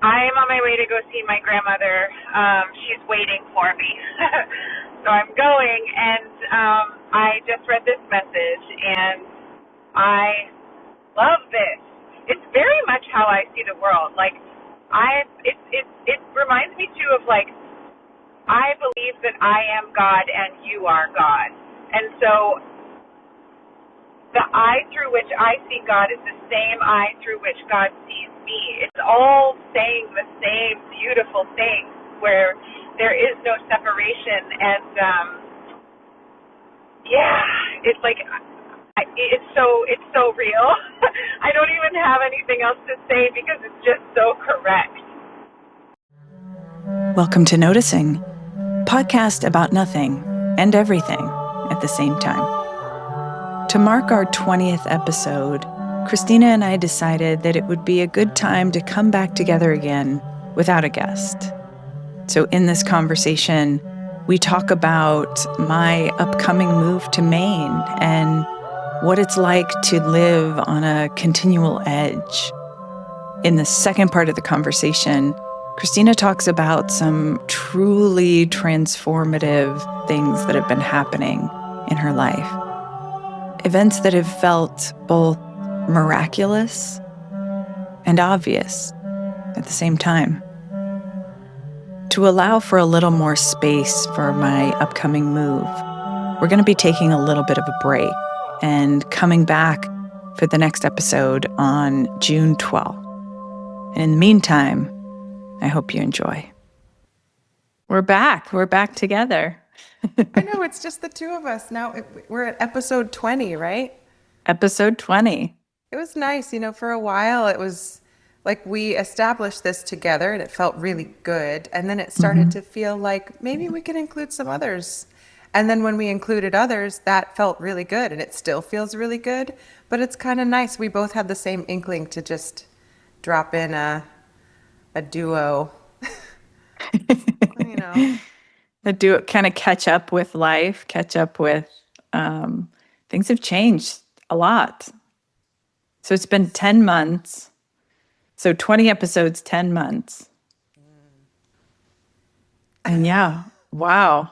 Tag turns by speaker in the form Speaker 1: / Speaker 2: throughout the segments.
Speaker 1: I'm on my way to go see my grandmother. She's waiting for me. So I'm going, and I just read this message, and I love this. It's very much how I see the world. Like, it reminds me too of, like, I believe that I am God and you are God. And so the eye through which I see God is the same eye through which God sees me. It's all saying the same beautiful thing where there is no separation. And it's like it's so real. I don't even have anything else to say because it's just so correct.
Speaker 2: Welcome to Noticing, podcast about nothing and everything at the same time. To mark our 20th episode, Christina and I decided that it would be a good time to come back together again without a guest. So in this conversation, we talk about my upcoming move to Maine and what it's like to live on a continual edge. In the second part of the conversation, Christina talks about some truly transformative things that have been happening in her life. Events that have felt both miraculous and obvious at the same time. To allow for a little more space for my upcoming move, we're going to be taking a little bit of a break and coming back for the next episode on June 12th. And in the meantime, I hope you enjoy. We're back. We're back together.
Speaker 3: I know, it's just the two of us. Now we're at episode 20, right?
Speaker 2: Episode 20.
Speaker 3: It was nice. For a while it was like we established this together and it felt really good. And then it started to feel like maybe we could include some others. And then when we included others, that felt really good. And it still feels really good. But it's kind of nice. We both had the same inkling to just drop in a duo.
Speaker 2: A duo, kind of catch up with life, catch up with things have changed a lot. So it's been 10 months. So 20 episodes, 10 months. And yeah, wow.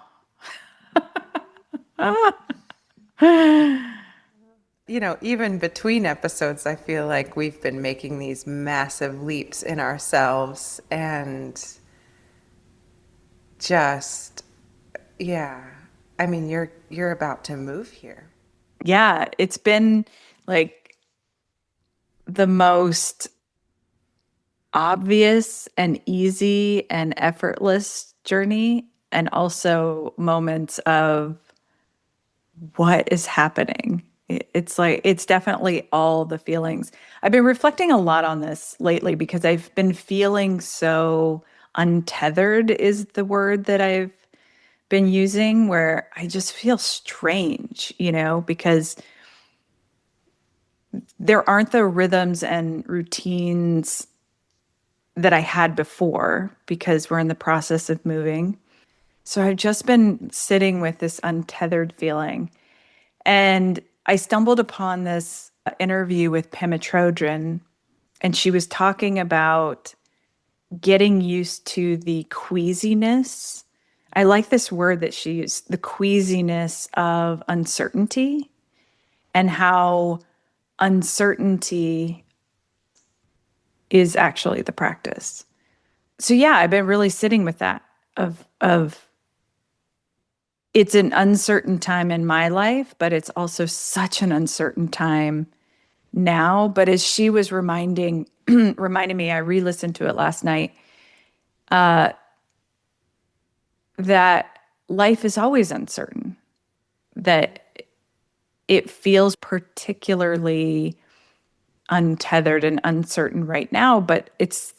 Speaker 3: Even between episodes, I feel like we've been making these massive leaps in ourselves and just, I mean, you're about to move here.
Speaker 2: Yeah, it's been like the most obvious and easy and effortless journey, and also moments of what is happening. It's like, it's definitely all the feelings. I've been reflecting a lot on this lately because I've been feeling so untethered is the word that I've been using, where I just feel strange, because there aren't the rhythms and routines that I had before because we're in the process of moving. So I've just been sitting with this untethered feeling. And I stumbled upon this interview with Pema Chodron, and she was talking about getting used to the queasiness. I like this word that she used, the queasiness of uncertainty, and how uncertainty is actually the practice. So yeah, I've been really sitting with that of it's an uncertain time in my life, but it's also such an uncertain time now. But as she was reminding me, I re-listened to it last night, that life is always uncertain, that it feels particularly untethered and uncertain right now, but this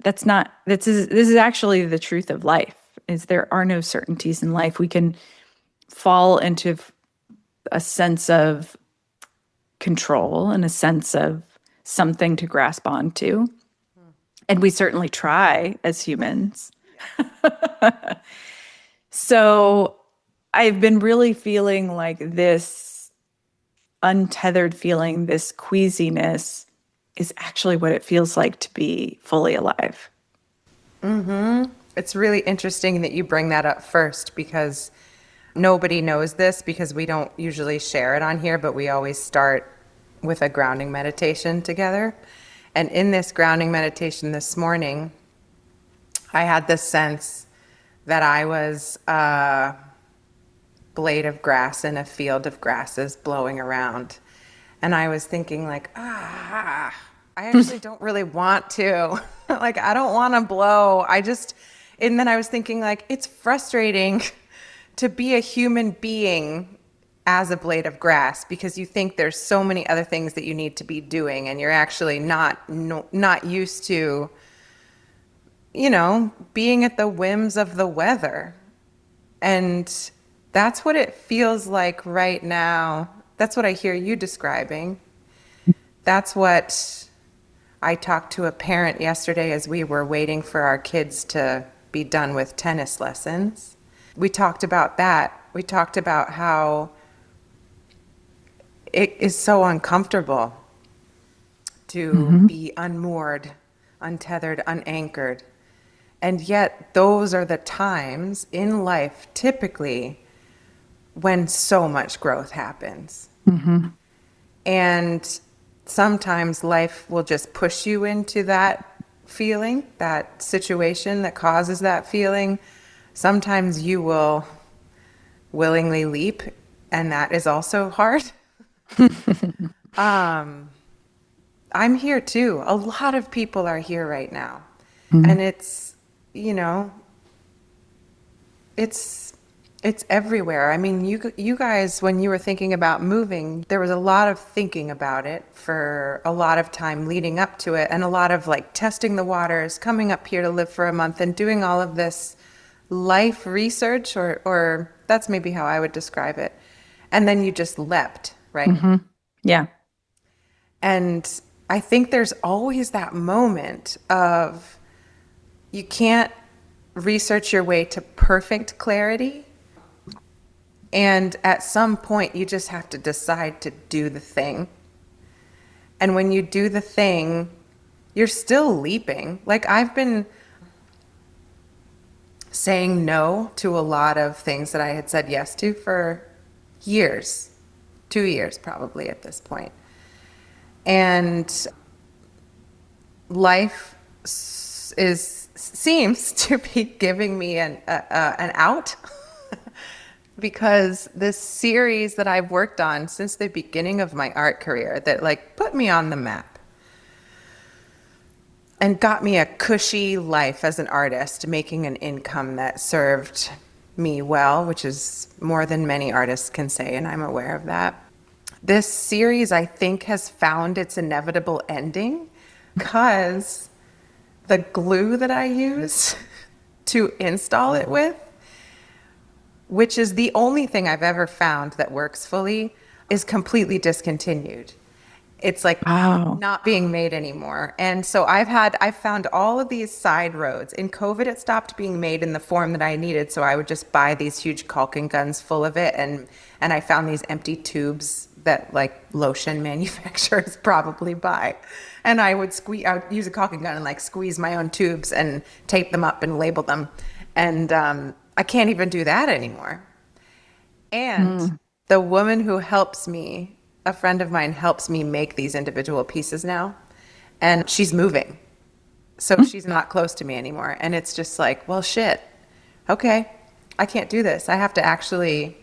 Speaker 2: is actually the truth of life, is there are no certainties in life. We can fall into a sense of control and a sense of something to grasp onto. And we certainly try as humans. So I've been really feeling like this untethered feeling, this queasiness, is actually what it feels like to be fully alive.
Speaker 3: It's really interesting that you bring that up first, because nobody knows this because we don't usually share it on here, but we always start with a grounding meditation together. And in this grounding meditation this morning, I had this sense that I was a blade of grass in a field of grasses blowing around. And I was thinking like, I actually don't really want to. Like, I don't want to blow. And then I was thinking like, it's frustrating to be a human being as a blade of grass, because you think there's so many other things that you need to be doing, and you're actually not used to, being at the whims of the weather. And that's what it feels like right now. That's what I hear you describing. That's what I talked to a parent yesterday as we were waiting for our kids to be done with tennis lessons. We talked about that. We talked about how it is so uncomfortable to be unmoored, untethered, unanchored. And yet those are the times in life typically when so much growth happens. And sometimes life will just push you into that feeling, that situation that causes that feeling. Sometimes you will willingly leap, and that is also hard. I'm here too. A lot of people are here right now. And it's, it's everywhere. I mean, you guys, when you were thinking about moving, there was a lot of thinking about it for a lot of time leading up to it, and a lot of like testing the waters, coming up here to live for a month and doing all of this life research, or that's maybe how I would describe it. And then you just leapt, right?
Speaker 2: Yeah.
Speaker 3: And I think there's always that moment of you can't research your way to perfect clarity. And at some point, you just have to decide to do the thing. And when you do the thing, you're still leaping. Like, I've been saying no to a lot of things that I had said yes to for years, 2 years probably at this point. And life seems to be giving me an out. Because this series that I've worked on since the beginning of my art career, that like put me on the map and got me a cushy life as an artist, making an income that served me well, which is more than many artists can say, and I'm aware of that. This series, I think, has found its inevitable ending because the glue that I use to install it with, which is the only thing I've ever found that works fully, is completely discontinued. It's like not being made anymore. And so I've found all of these side roads. In COVID, it stopped being made in the form that I needed. So I would just buy these huge caulking guns full of it. And I found these empty tubes that like lotion manufacturers probably buy. And I would use a caulking gun and like squeeze my own tubes and tape them up and label them. And I can't even do that anymore. And the woman who helps me, a friend of mine, helps me make these individual pieces now. And she's moving. So she's not close to me anymore. And it's just like, well, shit. Okay, I can't do this. I have to actually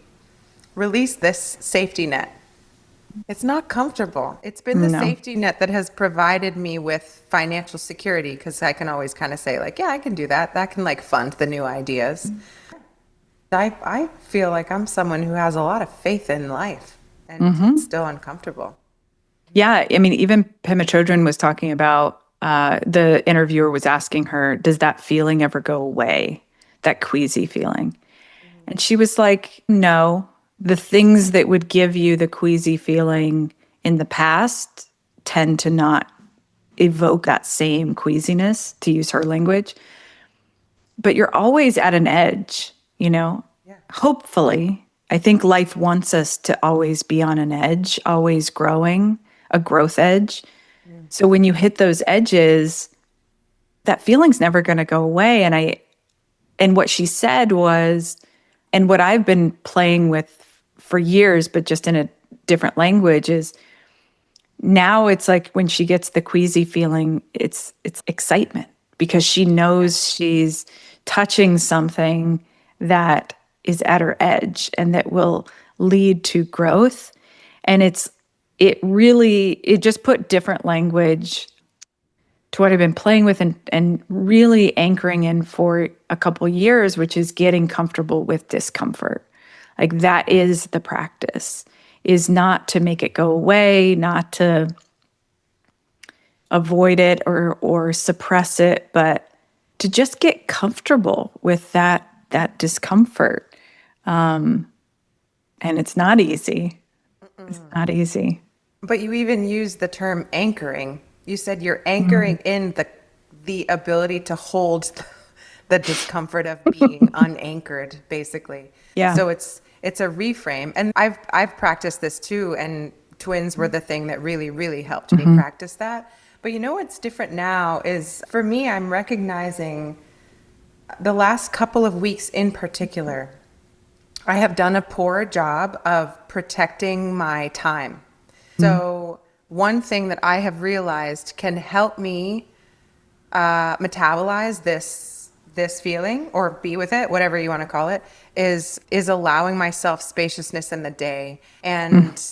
Speaker 3: release this safety net. It's not comfortable. It's been the safety net that has provided me with financial security, because I can always kind of say like, yeah, I can do that. That can like fund the new ideas. I feel like I'm someone who has a lot of faith in life, and it's still uncomfortable.
Speaker 2: Yeah. I mean, even Pema Chodron was talking about, the interviewer was asking her, does that feeling ever go away? That queasy feeling. And she was like, no. The things that would give you the queasy feeling in the past tend to not evoke that same queasiness, to use her language. But you're always at an edge, Yeah. Hopefully. I think life wants us to always be on an edge, always growing, a growth edge. So when you hit those edges, that feeling's never going to go away. And what she said was, and what I've been playing with for years, but just in a different language, is now it's like when she gets the queasy feeling, it's excitement, because she knows she's touching something that is at her edge and that will lead to growth. And it just put different language to what I've been playing with and really anchoring in for a couple years, which is getting comfortable with discomfort. Like, that is the practice, is not to make it go away, not to avoid it or suppress it, but to just get comfortable with that discomfort. And it's not easy. It's not easy.
Speaker 3: But you even use the term anchoring. You said you're anchoring in the ability to hold the discomfort of being unanchored, basically.
Speaker 2: Yeah.
Speaker 3: So it's a reframe. And I've practiced this too, and twins were the thing that really, really helped me practice that. But you know what's different now is, for me, I'm recognizing the last couple of weeks in particular, I have done a poor job of protecting my time. So one thing that I have realized can help me metabolize this feeling, or be with it, whatever you want to call it, is allowing myself spaciousness in the day. And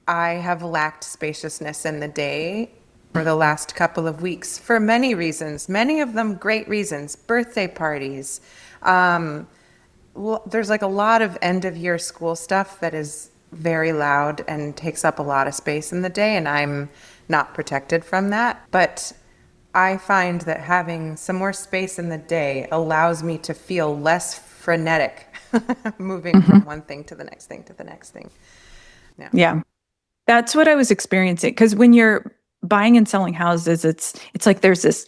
Speaker 3: I have lacked spaciousness in the day for the last couple of weeks for many reasons, many of them great reasons. Birthday parties. There's like a lot of end of year school stuff that is very loud and takes up a lot of space in the day, and I'm not protected from that. But I find that having some more space in the day allows me to feel less frenetic, moving from one thing to the next thing to the next thing.
Speaker 2: Yeah. That's what I was experiencing. Because when you're buying and selling houses, it's like there's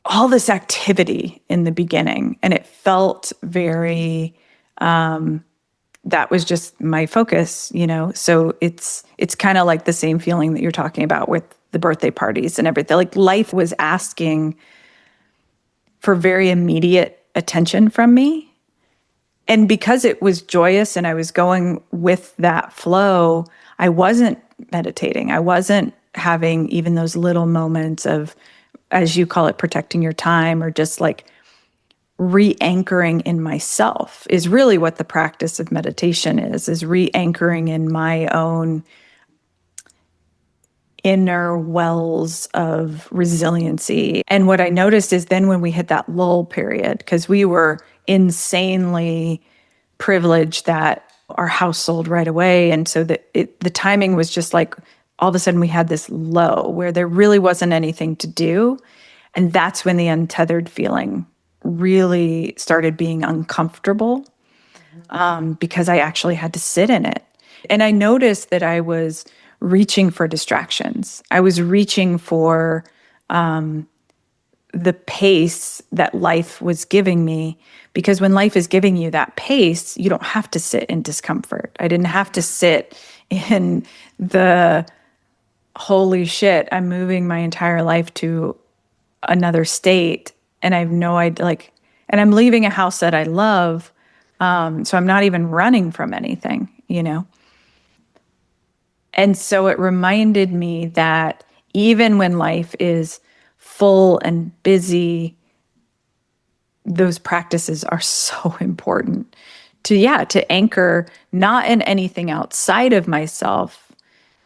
Speaker 2: all this activity in the beginning, and it felt very, that was just my focus, So it's kind of like the same feeling that you're talking about with the birthday parties and everything. Like, life was asking for very immediate attention from me. And because it was joyous and I was going with that flow, I wasn't meditating. I wasn't having even those little moments of, as you call it, protecting your time, or just like re-anchoring in myself, is really what the practice of meditation is re-anchoring in my own inner wells of resiliency. And what I noticed is then when we hit that lull period, because we were insanely privileged that our house sold right away. And so the timing was just like, all of a sudden we had this low where there really wasn't anything to do. And that's when the untethered feeling really started being uncomfortable, because I actually had to sit in it. And I noticed that I was reaching for distractions. I was reaching for the pace that life was giving me, because when life is giving you that pace, you don't have to sit in discomfort. I didn't have to sit in the holy shit, I'm moving my entire life to another state, and I have no idea, and I'm leaving a house that I love, so I'm not even running from anything, And so it reminded me that even when life is full and busy, those practices are so important to anchor not in anything outside of myself,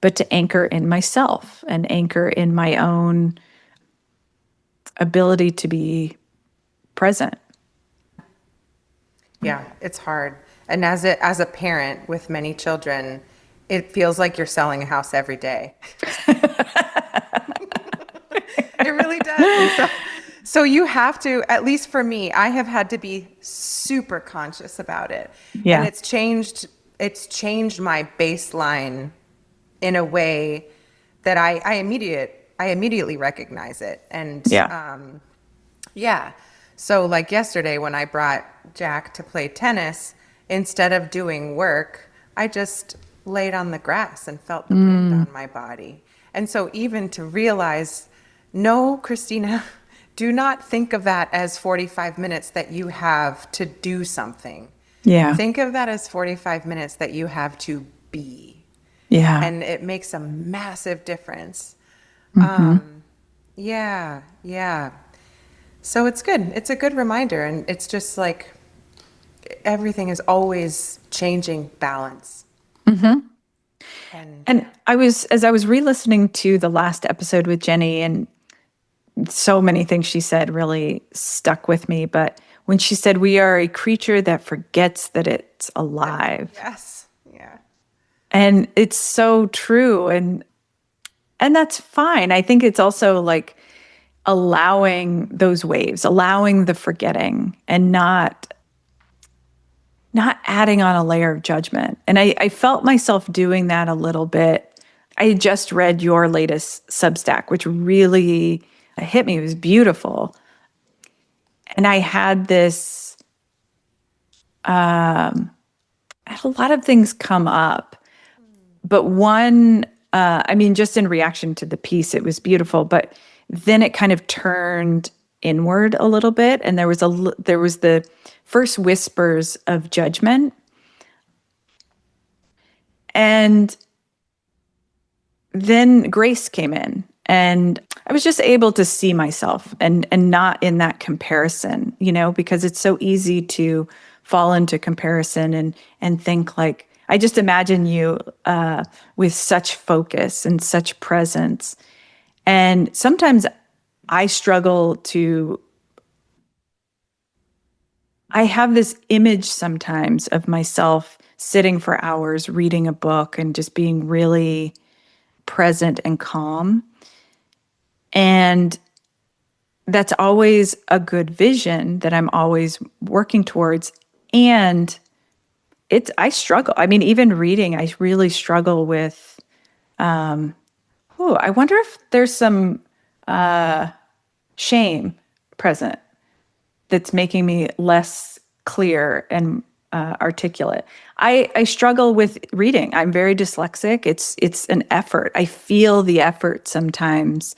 Speaker 2: but to anchor in myself and anchor in my own ability to be present.
Speaker 3: Yeah, it's hard. And as a parent with many children, it feels like you're selling a house every day. It really does. And so you have to, at least for me, I have had to be super conscious about it.
Speaker 2: Yeah.
Speaker 3: And it's changed my baseline in a way that I immediately recognize it. And
Speaker 2: yeah.
Speaker 3: So like yesterday when I brought Jack to play tennis, instead of doing work, I just laid on the grass and felt the wind on my body. And so even to realize, no, Christina, do not think of that as 45 minutes that you have to do something.
Speaker 2: Yeah.
Speaker 3: Think of that as 45 minutes that you have to be.
Speaker 2: Yeah.
Speaker 3: And it makes a massive difference.
Speaker 2: Mm-hmm.
Speaker 3: Yeah, yeah. So it's good. It's a good reminder. And it's just like everything is always changing balance.
Speaker 2: Mm-hmm.
Speaker 3: And
Speaker 2: as I was re-listening to the last episode with Jenny, and so many things she said really stuck with me. But when she said, we are a creature that forgets that it's alive.
Speaker 3: yes, yeah.
Speaker 2: And it's so true. And that's fine. I think it's also like allowing those waves, allowing the forgetting, and not adding on a layer of judgment. And I felt myself doing that a little bit. I had just read your latest Substack, which really hit me. It was beautiful. And I had this, I had a lot of things come up. But one, just in reaction to the piece, it was beautiful. But then it kind of turned inward a little bit. And there was the first whispers of judgment. And then grace came in, and I was just able to see myself and not in that comparison, because it's so easy to fall into comparison and think like, I just imagine you with such focus and such presence. And sometimes I have this image sometimes of myself sitting for hours reading a book and just being really present and calm. And that's always a good vision that I'm always working towards. And I struggle. Even reading, I really struggle with, I wonder if there's some shame present that's making me less clear and articulate. I struggle with reading. I'm very dyslexic. It's an effort. I feel the effort sometimes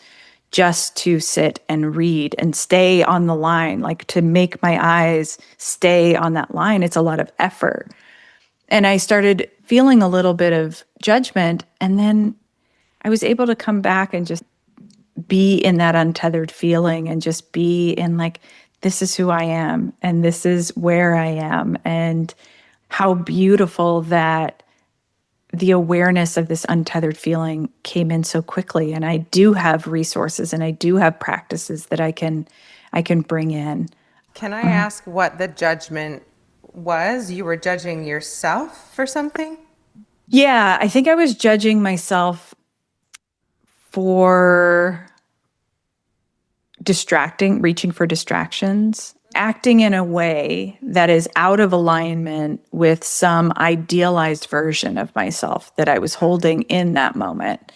Speaker 2: just to sit and read and stay on the line, like to make my eyes stay on that line. It's a lot of effort. And I started feeling a little bit of judgment. And then I was able to come back and just be in that untethered feeling and just be in like, this is who I am and this is where I am. And how beautiful that the awareness of this untethered feeling came in so quickly. And I do have resources and I do have practices that I can bring in.
Speaker 3: Can I ask what the judgment was? You were judging yourself for something?
Speaker 2: Yeah, I think I was judging myself for reaching for distractions, acting in a way that is out of alignment with some idealized version of myself that I was holding in that moment.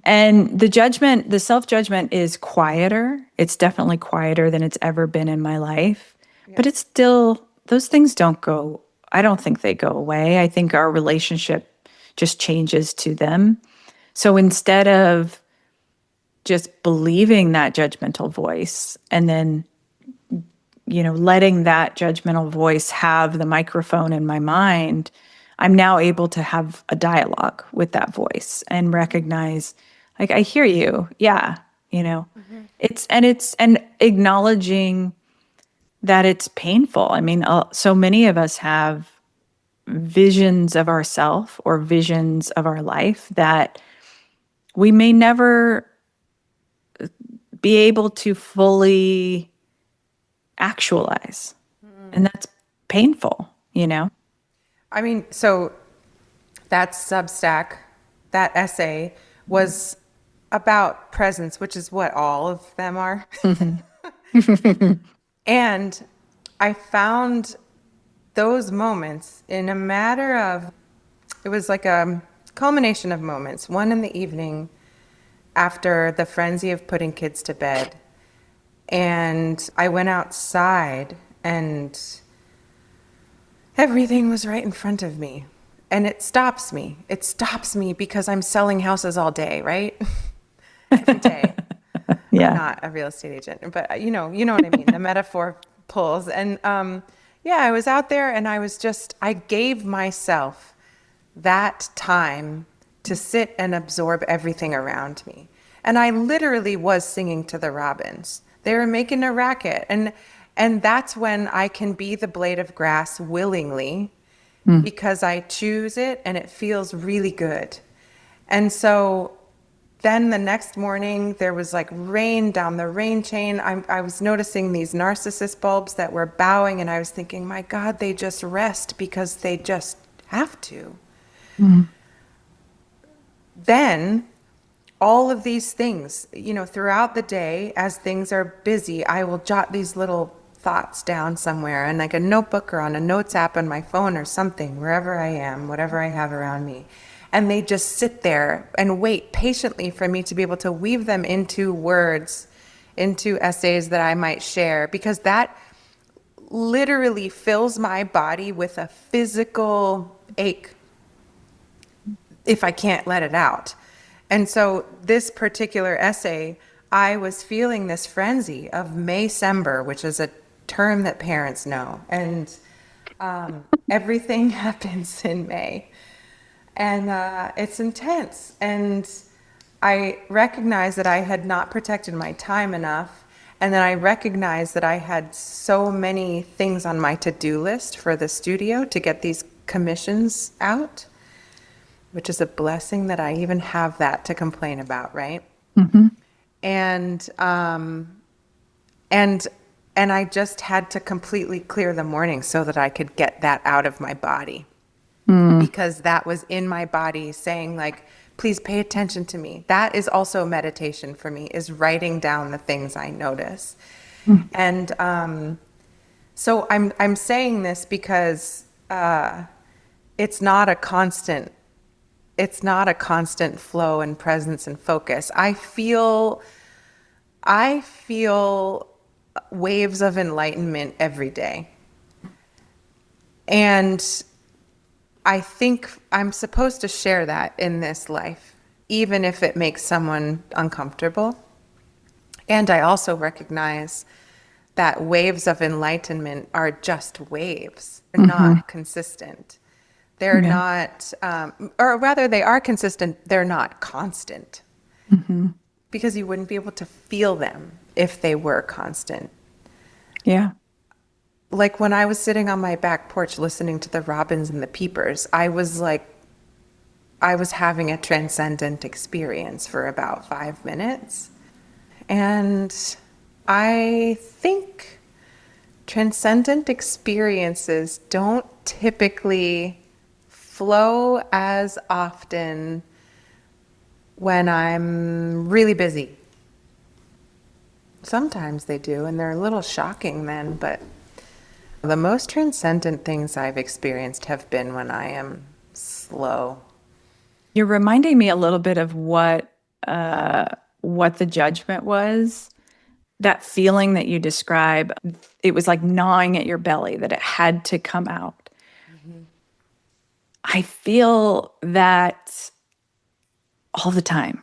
Speaker 2: And the self-judgment is quieter. It's definitely quieter than it's ever been in my life. Yeah. But it's still, those things I don't think they go away. I think our relationship just changes to them. So instead of just believing that judgmental voice and then, letting that judgmental voice have the microphone in my mind, I'm now able to have a dialogue with that voice and recognize, like, I hear you. Yeah. Mm-hmm. It's acknowledging that it's painful. So many of us have visions of ourself or visions of our life that we may never be able to fully actualize. And that's painful,
Speaker 3: So that Substack, that essay was about presence, which is what all of them are. Mm-hmm. And I found those moments in a matter of, it was like a culmination of moments. One in the evening after the frenzy of putting kids to bed. And I went outside and everything was right in front of me. And it stops me. It stops me because I'm selling houses all day, right? every day. I'm
Speaker 2: Yeah.
Speaker 3: not a real estate agent, but you know what I mean. The metaphor pulls. And yeah, I was out there and I gave myself that time to sit and absorb everything around me. And I literally was singing to the robins. They were making a racket. And that's when I can be the blade of grass willingly because I choose it and it feels really good. And so then the next morning, there was like rain down the rain chain. I was noticing these narcissus bulbs that were bowing, and I was thinking, my God, they just rest because they just have to. Then all of these things, throughout the day, as things are busy, I will jot these little thoughts down somewhere in like a notebook or on a notes app on my phone or something, wherever I am, whatever I have around me. And they just sit there and wait patiently for me to be able to weave them into words, into essays that I might share, because that literally fills my body with a physical ache if I can't let it out. And so this particular essay, I was feeling this frenzy of Maycember, which is a term that parents know. And everything happens in May. And it's intense. And I recognized that I had not protected my time enough. And then I recognized that I had so many things on my to-do list for the studio to get these commissions out, which is a blessing that I even have that to complain about, right? And I just had to completely clear the morning so that I could get that out of my body. Because that was in my body saying like, please pay attention to me. That is also meditation for me, is writing down the things I notice. And so I'm saying this because it's not a constant flow and presence and focus. I feel waves of enlightenment every day. And I think I'm supposed to share that in this life, even if it makes someone uncomfortable. And I also recognize that waves of enlightenment are just waves. They're not consistent. They're not, or rather they are consistent, they're not constant. Because you wouldn't be able to feel them if they were constant.
Speaker 2: Yeah.
Speaker 3: Like when I was sitting on my back porch listening to the robins and the peepers, I was having a transcendent experience for about 5 minutes. And I think transcendent experiences don't typically flow as often when I'm really busy. Sometimes they do, and they're a little shocking then, but the most transcendent things I've experienced have been when I am slow.
Speaker 2: You're reminding me a little bit of what the judgment was. That feeling that you describe, it was like gnawing at your belly, that it had to come out. I feel that all the time.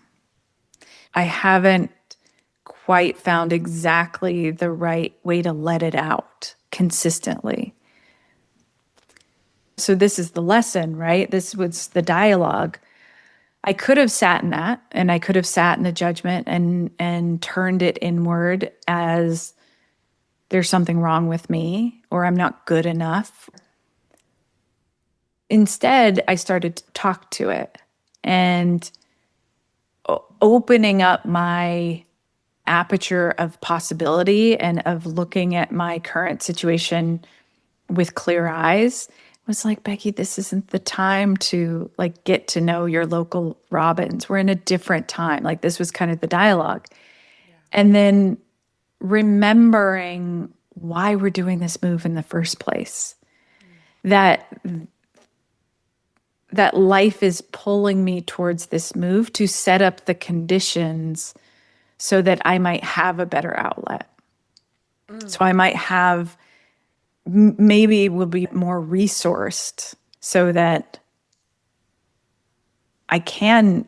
Speaker 2: I haven't quite found exactly the right way to let it out consistently. So this is the lesson, right? This was the dialogue. I could have sat in that, and I could have sat in the judgment and turned it inward as there's something wrong with me or I'm not good enough. Instead, I started to talk to it and opening up my aperture of possibility and of looking at my current situation with clear eyes was like, Becky, this isn't the time to like get to know your local robins. We're in a different time. Like this was kind of the dialogue. Yeah. And then remembering why we're doing this move in the first place. That life is pulling me towards this move to set up the conditions so that I might have a better outlet. So I might have, maybe will be more resourced so that I can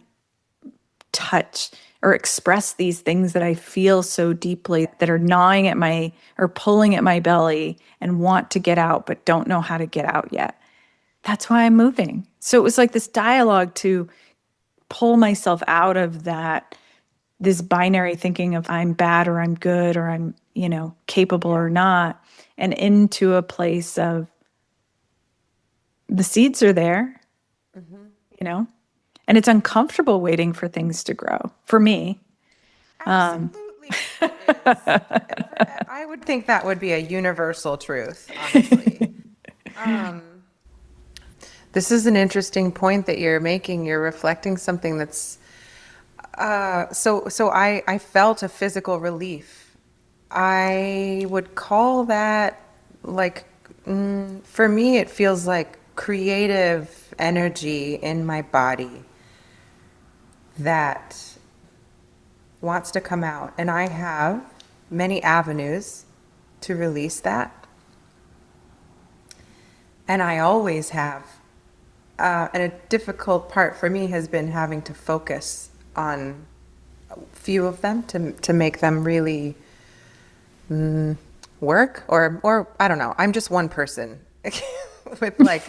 Speaker 2: touch or express these things that I feel so deeply that are gnawing at my or pulling at my belly and want to get out but don't know how to get out yet. That's why I'm moving. So it was like this dialogue to pull myself out of this binary thinking of I'm bad or I'm good or I'm, capable or not, and into a place of the seeds are there, and it's uncomfortable waiting for things to grow for me.
Speaker 3: Absolutely, it is. I would think that would be a universal truth, honestly. This is an interesting point that you're making. You're reflecting something that's so I felt a physical relief. I would call that like for me it feels like creative energy in my body that wants to come out, and I have many avenues to release that, and I always have. And a difficult part for me has been having to focus on a few of them to make them really work, or I don't know. I'm just one person with like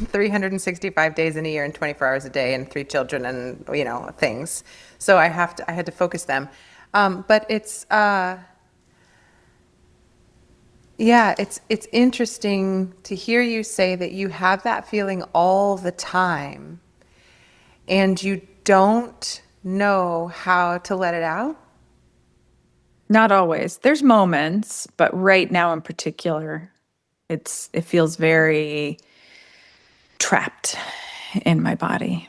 Speaker 3: 365 days in a year and 24 hours a day and 3 children and things. So I had to focus them. But it's it's interesting to hear you say that you have that feeling all the time and you don't know how to let it out.
Speaker 2: Not always. There's moments, but right now in particular, it feels very trapped in my body.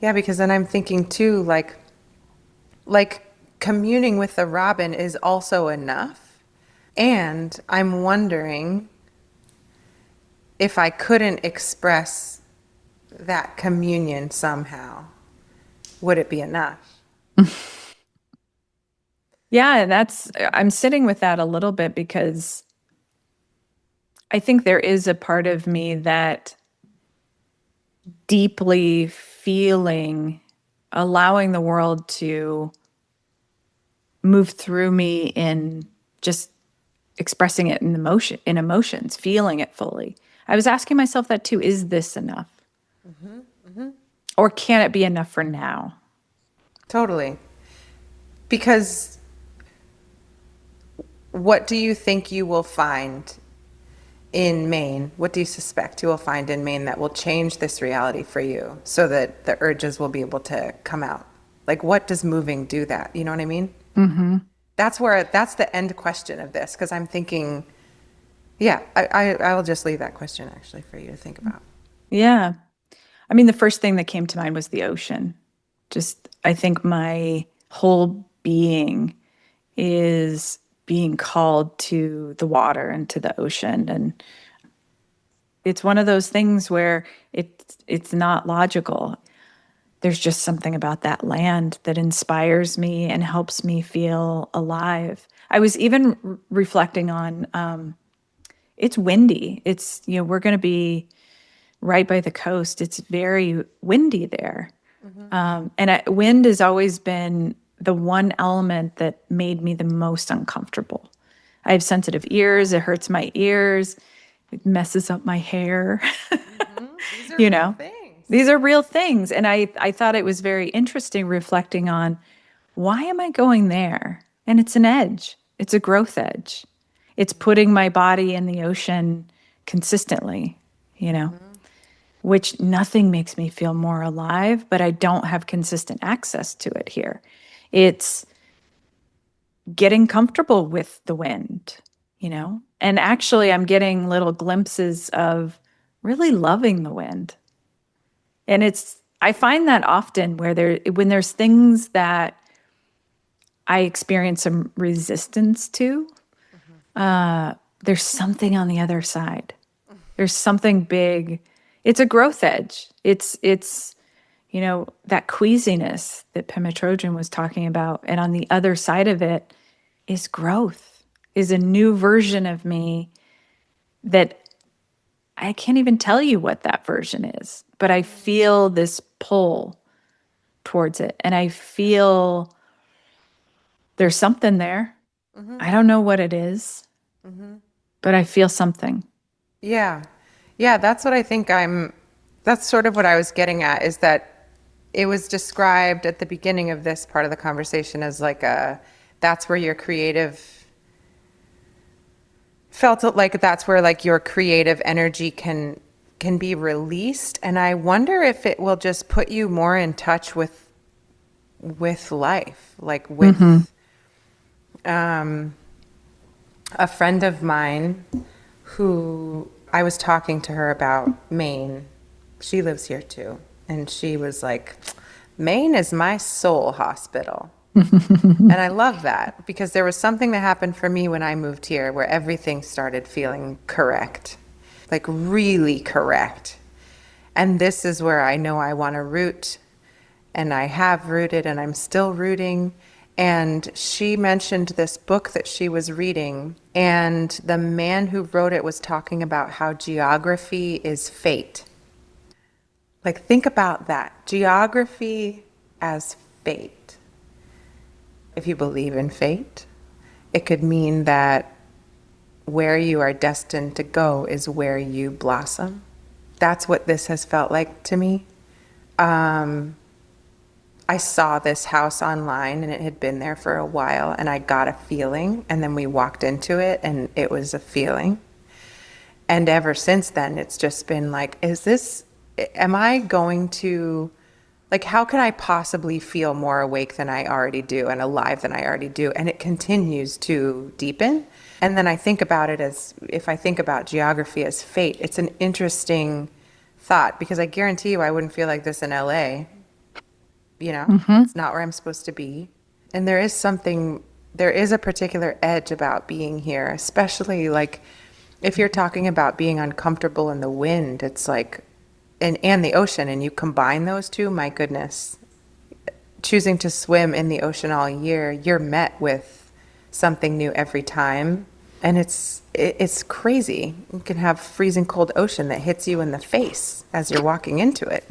Speaker 3: Yeah, because then I'm thinking too, like communing with the robin is also enough. And I'm wondering if I couldn't express that communion somehow, would it be enough?
Speaker 2: Yeah, I'm sitting with that a little bit because I think there is a part of me that deeply feeling, allowing the world to move through me in just expressing it in emotions, feeling it fully. I was asking myself that too. Is this enough? Or can it be enough for now?
Speaker 3: Totally. Because what do you think you will find in Maine? What do you suspect you will find in Maine that will change this reality for you so that the urges will be able to come out? Like, what does moving do that? You know what I mean?
Speaker 2: Mm-hmm.
Speaker 3: That's the end question of this, because I'm thinking, I'll just leave that question actually for you to think about.
Speaker 2: Yeah. I mean, the first thing that came to mind was the ocean. I think my whole being is being called to the water and to the ocean. And it's one of those things where it's not logical. There's just something about that land that inspires me and helps me feel alive. I was even reflecting on, it's windy. We're going to be right by the coast. It's very windy there. And wind has always been the one element that made me the most uncomfortable. I have sensitive ears. It hurts my ears. It messes up my hair.
Speaker 3: These are real things.
Speaker 2: These are real things. And I thought it was very interesting reflecting on why am I going there? And it's an edge. It's a growth edge. It's putting my body in the ocean consistently, which nothing makes me feel more alive, but I don't have consistent access to it here. It's getting comfortable with the wind, and actually I'm getting little glimpses of really loving the wind. And I find that often when there's things that I experience some resistance to, there's something on the other side. There's something big. It's a growth edge. It's that queasiness that Pema Chodron was talking about. And on the other side of it is growth, is a new version of me that I can't even tell you what that version is, but I feel this pull towards it. And I feel there's something there. I don't know what it is, but I feel something.
Speaker 3: Yeah. Yeah, that's what I think that's sort of what I was getting at, is that it was described at the beginning of this part of the conversation as like that's where your creative, felt like that's where like your creative energy can be released. And I wonder if it will just put you more in touch with life, like with a friend of mine who I was talking to her about Maine. She lives here too. And she was like, Maine is my soul hospital. And I love that, because there was something that happened for me when I moved here where everything started feeling correct, like really correct. And this is where I know I want to root, and I have rooted, and I'm still rooting. And she mentioned this book that she was reading, and the man who wrote it was talking about how geography is fate. Like, think about that. Geography as fate. If you believe in fate, it could mean that where you are destined to go is where you blossom. That's what this has felt like to me. I saw this house online and it had been there for a while, and I got a feeling, and then we walked into it and it was a feeling. And ever since then, it's just been like, am I going to, like, how can I possibly feel more awake than I already do and alive than I already do? And it continues to deepen. And then I think about it as, if I think about geography as fate, it's an interesting thought, because I guarantee you I wouldn't feel like this in LA. It's not where I'm supposed to be. And there is a particular edge about being here, especially like if you're talking about being uncomfortable in the wind, it's like, and the ocean, and you combine those two, my goodness. Choosing to swim in the ocean all year, you're met with something new every time. And it's crazy. You can have freezing cold ocean that hits you in the face as you're walking into it.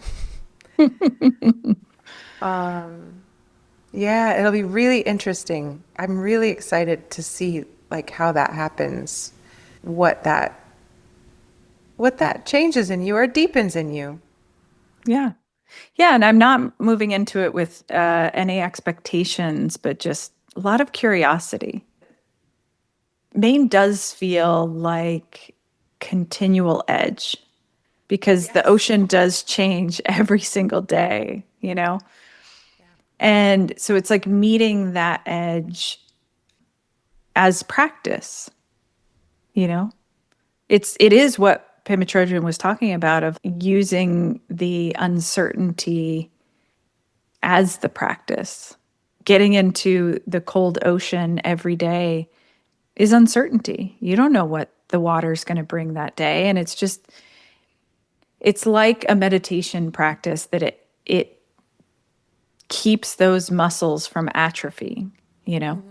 Speaker 3: Yeah, it'll be really interesting. I'm really excited to see like how that happens, what that changes in you or deepens in you.
Speaker 2: Yeah. Yeah. And I'm not moving into it with any expectations, but just a lot of curiosity. Maine does feel like continual edge, because the ocean does change every single day, you know? And so it's like meeting that edge as practice, you know? It is what Pema Chodron was talking about, of using the uncertainty as the practice. Getting into the cold ocean every day is uncertainty. You don't know what the water's going to bring that day. And it's like a meditation practice that it keeps those muscles from atrophy, you know,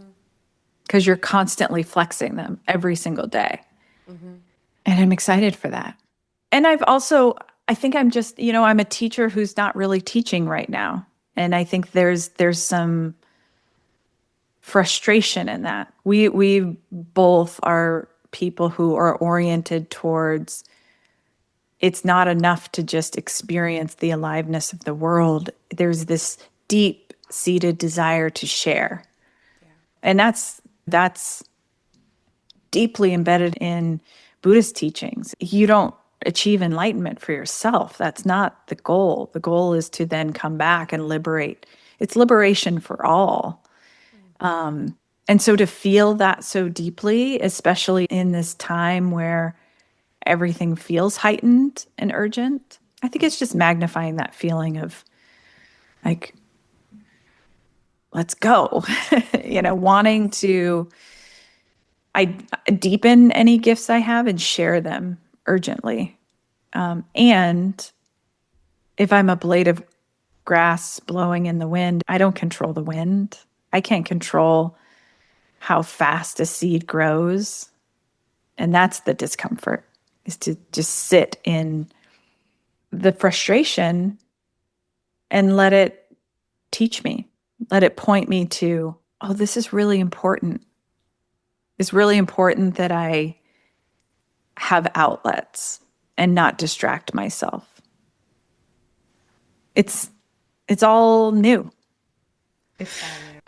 Speaker 2: because you're constantly flexing them every single day. And I'm excited for that. And I think I'm just, I'm a teacher who's not really teaching right now. And I think there's some frustration in that. We both are people who are oriented towards, it's not enough to just experience the aliveness of the world. There's this deep-seated desire to share. Yeah. And that's deeply embedded in Buddhist teachings. You don't achieve enlightenment for yourself. That's not the goal. The goal is to then come back and liberate. It's liberation for all. And so to feel that so deeply, especially in this time where everything feels heightened and urgent, I think it's just magnifying that feeling of like, let's go, wanting to I deepen any gifts I have and share them urgently. And if I'm a blade of grass blowing in the wind, I don't control the wind. I can't control how fast a seed grows. And that's the discomfort, is to just sit in the frustration and let it teach me. Let it point me to, oh, this is really important. It's really important that I have outlets and not distract myself. It's all new.
Speaker 3: It's all new.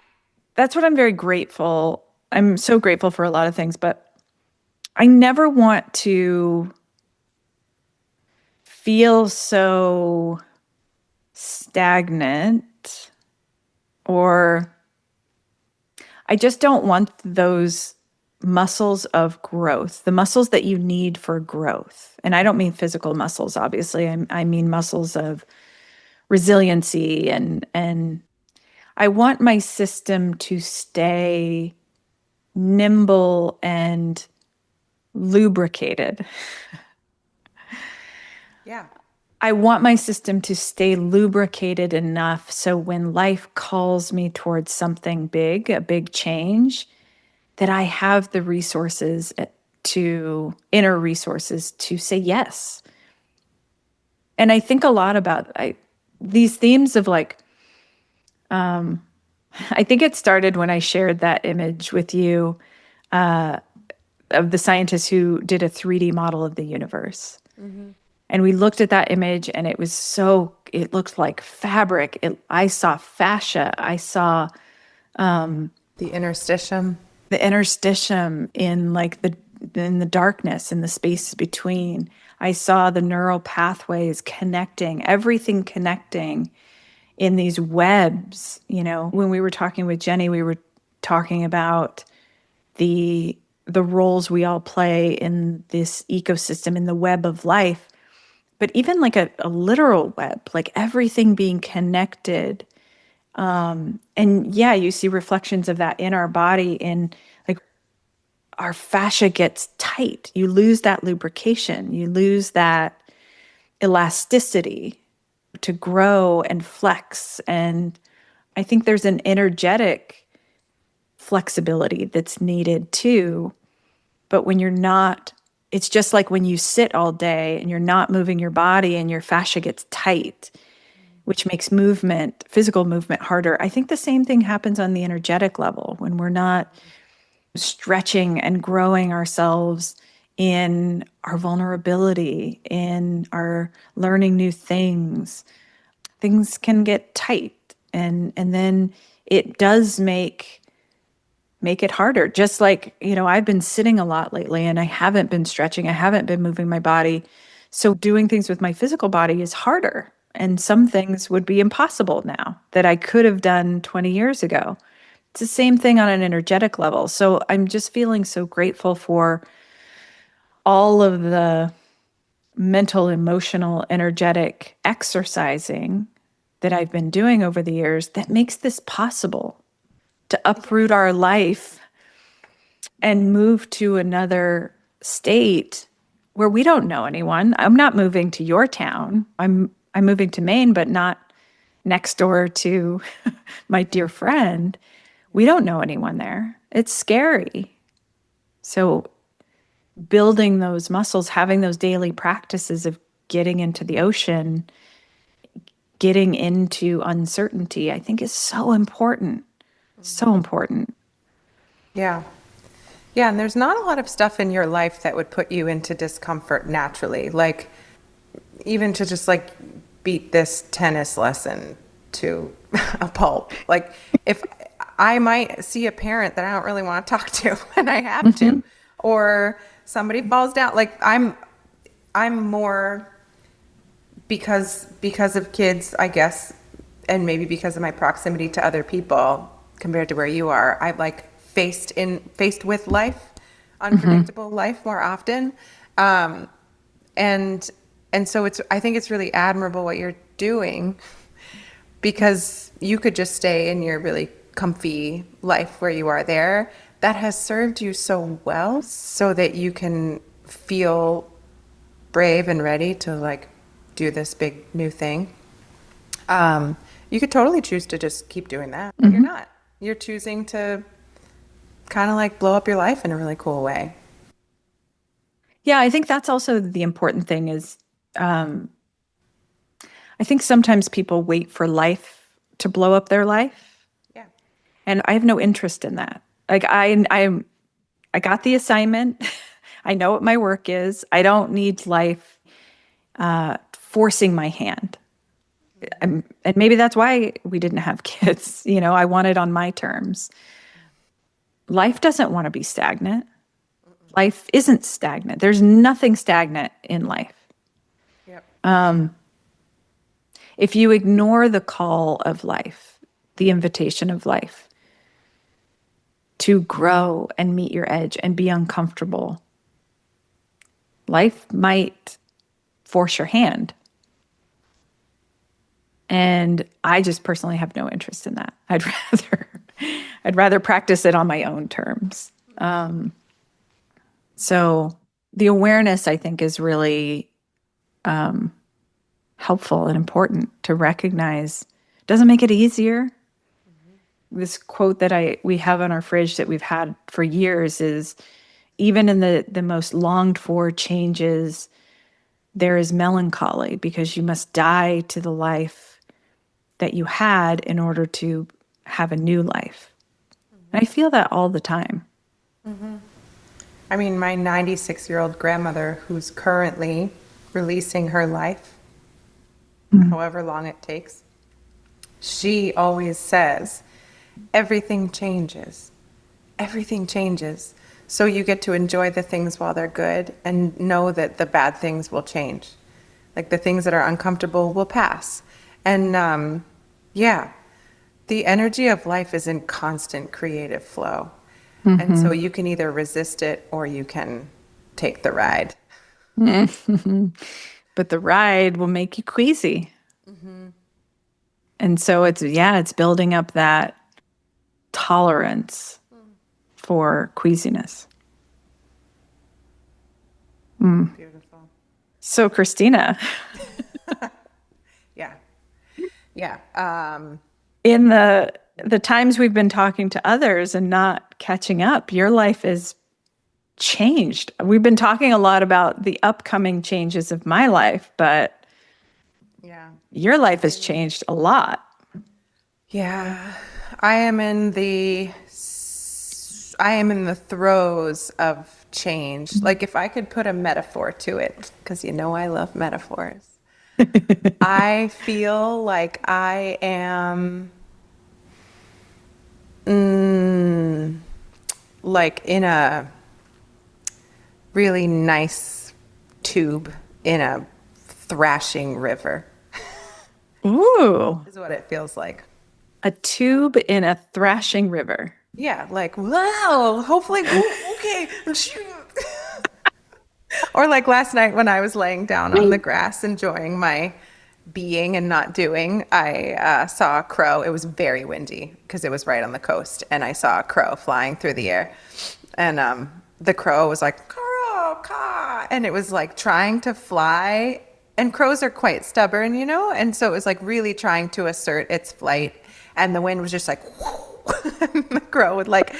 Speaker 2: That's what I'm very grateful. I'm so grateful for a lot of things, but I never want to feel so stagnant, or I just don't want those muscles of growth, the muscles that you need for growth. And I don't mean physical muscles, obviously. I mean muscles of resiliency, and I want my system to stay nimble and lubricated.
Speaker 3: Yeah.
Speaker 2: I want my system to stay lubricated enough so when life calls me towards something big, a big change, that I have the resources inner resources to say yes. And I think a lot about these themes of like, I think it started when I shared that image with you of the scientist who did a 3D model of the universe. Mm-hmm. And we looked at that image and it looked like fabric. I saw fascia. I saw
Speaker 3: the interstitium.
Speaker 2: The interstitium in the darkness, in the spaces between. I saw the neural pathways connecting, everything connecting in these webs. When we were talking with Jenny, we were talking about the roles we all play in this ecosystem, in the web of life. But even like a literal web, like everything being connected. And yeah, you see reflections of that in our body, in like our fascia gets tight. You lose that lubrication. You lose that elasticity to grow and flex. And I think there's an energetic flexibility that's needed too. But when you're not, it's just like when you sit all day and you're not moving your body and your fascia gets tight, which makes physical movement harder. I think the same thing happens on the energetic level when we're not stretching and growing ourselves in our vulnerability, in our learning new things. Things can get tight, and then it does make it harder. Just like, I've been sitting a lot lately and I haven't been stretching. I haven't been moving my body. So doing things with my physical body is harder. And some things would be impossible now that I could have done 20 years ago. It's the same thing on an energetic level. So I'm just feeling so grateful for all of the mental, emotional, energetic exercising that I've been doing over the years that makes this possible. To uproot our life and move to another state where we don't know anyone. I'm not moving to your town. I'm moving to Maine, but not next door to my dear friend. We don't know anyone there. It's scary. So building those muscles, having those daily practices of getting into the ocean, getting into uncertainty, I think is so important. So important.
Speaker 3: Yeah. Yeah, and there's not a lot of stuff in your life that would put you into discomfort naturally. Like even to just like beat this tennis lesson to a pulp. Like if I might see a parent that I don't really want to talk to and I have to, or somebody falls down, like I'm more because of kids, I guess, and maybe because of my proximity to other people compared to where you are, I've like faced with life, unpredictable life more often. And so I think it's really admirable what you're doing, because you could just stay in your really comfy life where you are there. That has served you so well so that you can feel brave and ready to like do this big new thing. You could totally choose to just keep doing that, but you're not. You're choosing to kind of like blow up your life in a really cool way.
Speaker 2: Yeah, I think that's also the important thing is, I think sometimes people wait for life to blow up their life.
Speaker 3: Yeah.
Speaker 2: And I have no interest in that. Like I got the assignment. I know what my work is. I don't need life forcing my hand. And maybe that's why we didn't have kids. I want it on my terms. Life doesn't want to be stagnant. Life isn't stagnant. There's nothing stagnant in life.
Speaker 3: Yep.
Speaker 2: If you ignore the call of life, the invitation of life to grow and meet your edge and be uncomfortable, life might force your hand. And I just personally have no interest in that. I'd rather practice it on my own terms. So the awareness, I think, is really helpful and important to recognize. Doesn't make it easier. This quote that we have on our fridge that we've had for years is, even in the most longed for changes, there is melancholy, because you must die to the life that you had in order to have a new life. And I feel that all the time.
Speaker 3: I mean, my 96-year-old grandmother, who's currently releasing her life, however long it takes, she always says, everything changes. Everything changes. So you get to enjoy the things while they're good and know that the bad things will change. Like the things that are uncomfortable will pass. And the energy of life is in constant creative flow. And so you can either resist it or you can take the ride.
Speaker 2: But the ride will make you queasy. And so it's building up that tolerance for queasiness.
Speaker 3: Beautiful.
Speaker 2: So Christina.
Speaker 3: Yeah.
Speaker 2: In the times we've been talking to others and not catching up, your life is changed. We've been talking a lot about the upcoming changes of my life, but your life has changed a lot.
Speaker 3: Yeah. I am in the throes of change. Like, if I could put a metaphor to it, because I love metaphors. I feel like I am like in a really nice tube in a thrashing river.
Speaker 2: Ooh.
Speaker 3: Is what it feels like.
Speaker 2: A tube in a thrashing river.
Speaker 3: Yeah, like, wow, hopefully, okay. Or like last night when I was laying down on the grass enjoying my being and not doing, I saw a crow. It was very windy because it was right on the coast, and I saw a crow flying through the air. And the crow was like, crow, caw, and it was like trying to fly. And crows are quite stubborn, and so it was like really trying to assert its flight. And the wind was just like, and the crow would like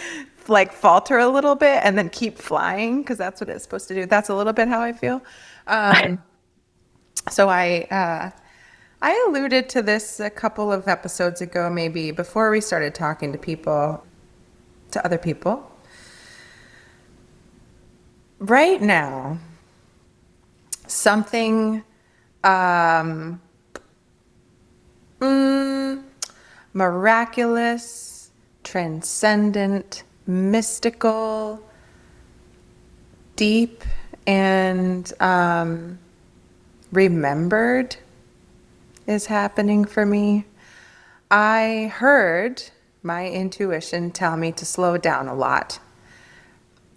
Speaker 3: falter a little bit and then keep flying, because that's what it's supposed to do. That's a little bit how I feel. So I alluded to this a couple of episodes ago, maybe before we started talking to other people. Right now, something miraculous, transcendent, mystical, deep, and remembered is happening for me. I heard my intuition tell me to slow down a lot.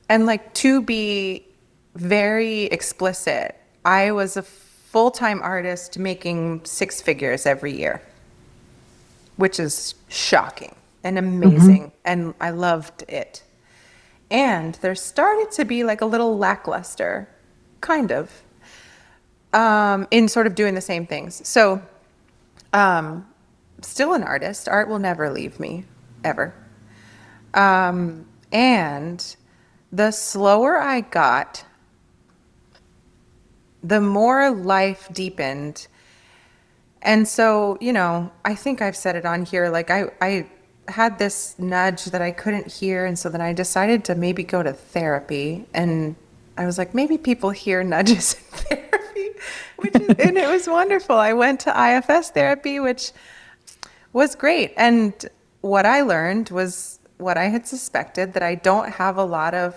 Speaker 3: And like, to be very explicit, I was a full-time artist making 6 figures every year, which is shocking and amazing. And I loved it. And there started to be like a little lackluster, kind of, in sort of doing the same things. So, still an artist. Art will never leave me, ever. And the slower I got, the more life deepened, And so, I think I've said it on here, like I had this nudge that I couldn't hear. And so then I decided to maybe go to therapy. And I was like, maybe people hear nudges in therapy, and it was wonderful. I went to IFS therapy, which was great. And what I learned was what I had suspected, that I don't have a lot of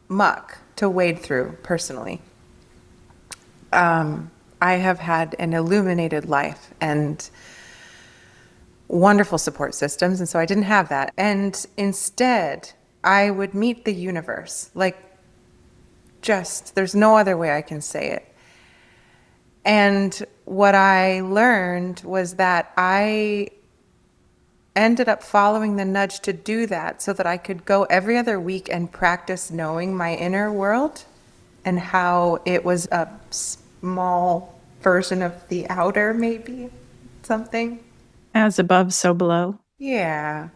Speaker 3: muck to wade through personally. I have had an illuminated life and wonderful support systems, and so I didn't have that. And instead, I would meet the universe, there's no other way I can say it. And what I learned was that I ended up following the nudge to do that so that I could go every other week and practice knowing my inner world and how it was a small version of the outer, maybe something.
Speaker 2: As above, so below.
Speaker 3: Yeah.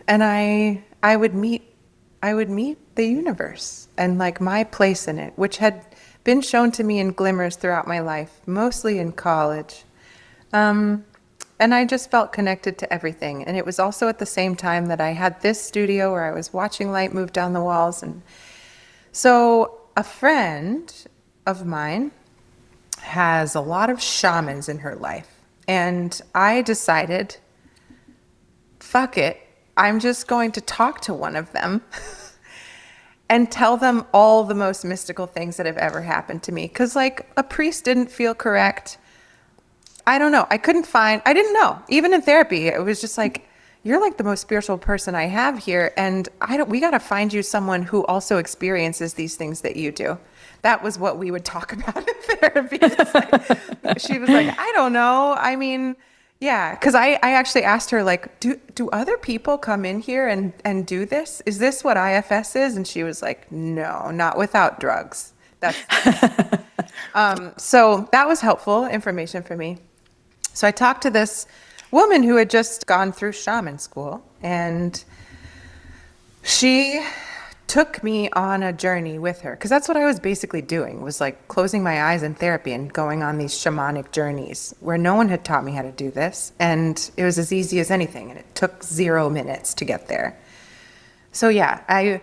Speaker 3: And I would meet the universe and my place in it, which had been shown to me in glimmers throughout my life, mostly in college. And I just felt connected to everything. And it was also at the same time that I had this studio where I was watching light move down the walls. And so a friend of mine has a lot of shamans in her life. And I decided, fuck it, I'm just going to talk to one of them and tell them all the most mystical things that have ever happened to me. Because a priest didn't feel correct. I don't know. I didn't know. Even in therapy, it was just you're the most spiritual person I have here. And we got to find you someone who also experiences these things that you do. That was what we would talk about in therapy. She was like, I don't know. I mean, yeah. Cause I actually asked her do other people come in here and do this? Is this what IFS is? And she was like, no, not without drugs. So that was helpful information for me. So I talked to this woman who had just gone through shaman school, and she took me on a journey with her, because that's what I was basically doing, was closing my eyes in therapy and going on these shamanic journeys where no one had taught me how to do this, and it was as easy as anything, and it took 0 minutes to get there. So yeah, I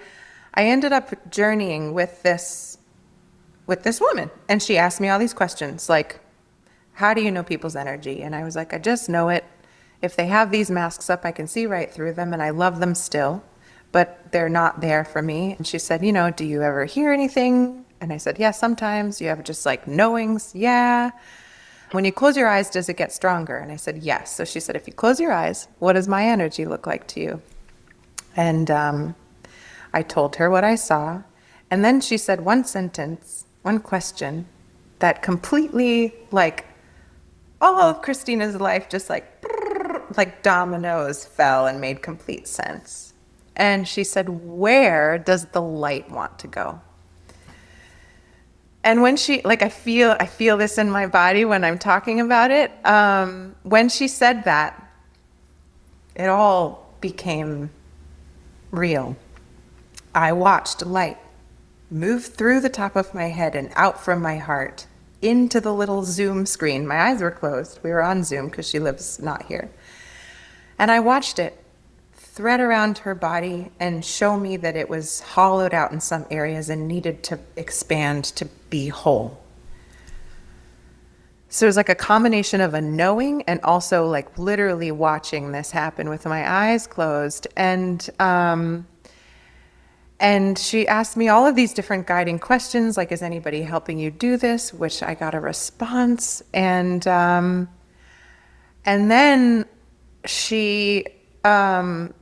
Speaker 3: ended up journeying with this woman, and she asked me all these questions how do you know people's energy? And I was like, I just know it. If they have these masks up, I can see right through them, and I love them still, but they're not there for me. And she said, do you ever hear anything? And I said, yeah, sometimes. You have just knowings? Yeah. When you close your eyes, does it get stronger? And I said, yes. So she said, if you close your eyes, what does my energy look like to you? And I told her what I saw. And then she said one sentence, one question that completely all of Christina's life just like dominoes fell and made complete sense. And she said, where does the light want to go? And when she, I feel this in my body when I'm talking about it. When she said that, it all became real. I watched light move through the top of my head and out from my heart into the little Zoom screen. My eyes were closed. We were on Zoom because she lives not here. And I watched it thread around her body and show me that it was hollowed out in some areas and needed to expand to be whole. So it was a combination of a knowing and also literally watching this happen with my eyes closed. And she asked me all of these different guiding questions, is anybody helping you do this? Which I got a response. And then she was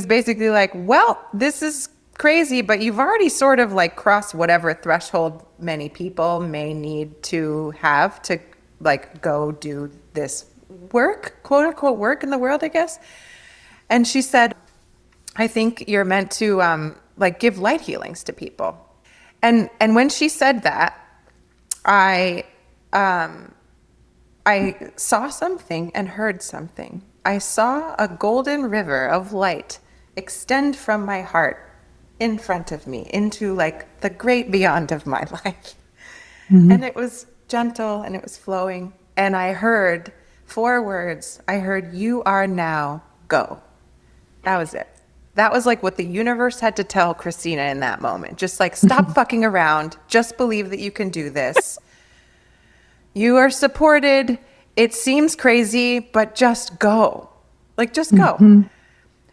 Speaker 3: basically well, this is crazy, but you've already sort of crossed whatever threshold many people may need to have to go do this work, quote unquote work in the world, I guess. And she said, I think you're meant to give light healings to people. And when she said that, I saw something and heard something. I saw a golden river of light extend from my heart in front of me into the great beyond of my life. And it was gentle and it was flowing. And I heard 4 words. I heard, "You are now, go." That was it. That was like what the universe had to tell Christina in that moment. Just like, stop fucking around. Just believe that you can do this. You are supported. It seems crazy, but just go. Like, just go.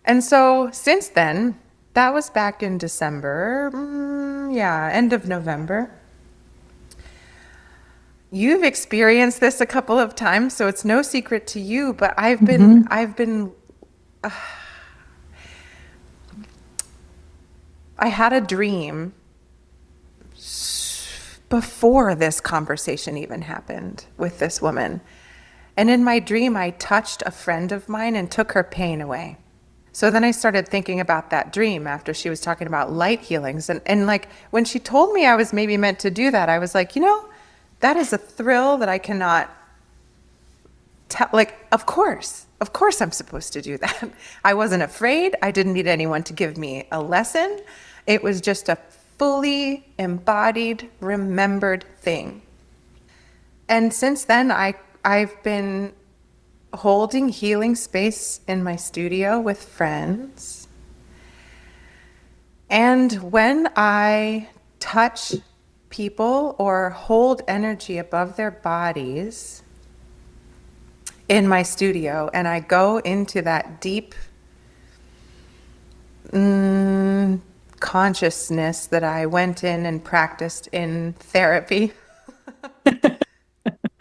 Speaker 3: And so since then, that was back in December. End of November. You've experienced this a couple of times, so it's no secret to you, but I've been I had a dream before this conversation even happened with this woman. And in my dream, I touched a friend of mine and took her pain away. So then I started thinking about that dream after she was talking about light healings. And like when she told me I was maybe meant to do that, I was like, that is a thrill that I cannot tell. Like, of course I'm supposed to do that. I wasn't afraid. I didn't need anyone to give me a lesson. It was just a fully embodied, remembered thing. And since then, I've been holding healing space in my studio with friends. And when I touch people or hold energy above their bodies in my studio, and I go into that deep consciousness that I went in and practiced in therapy,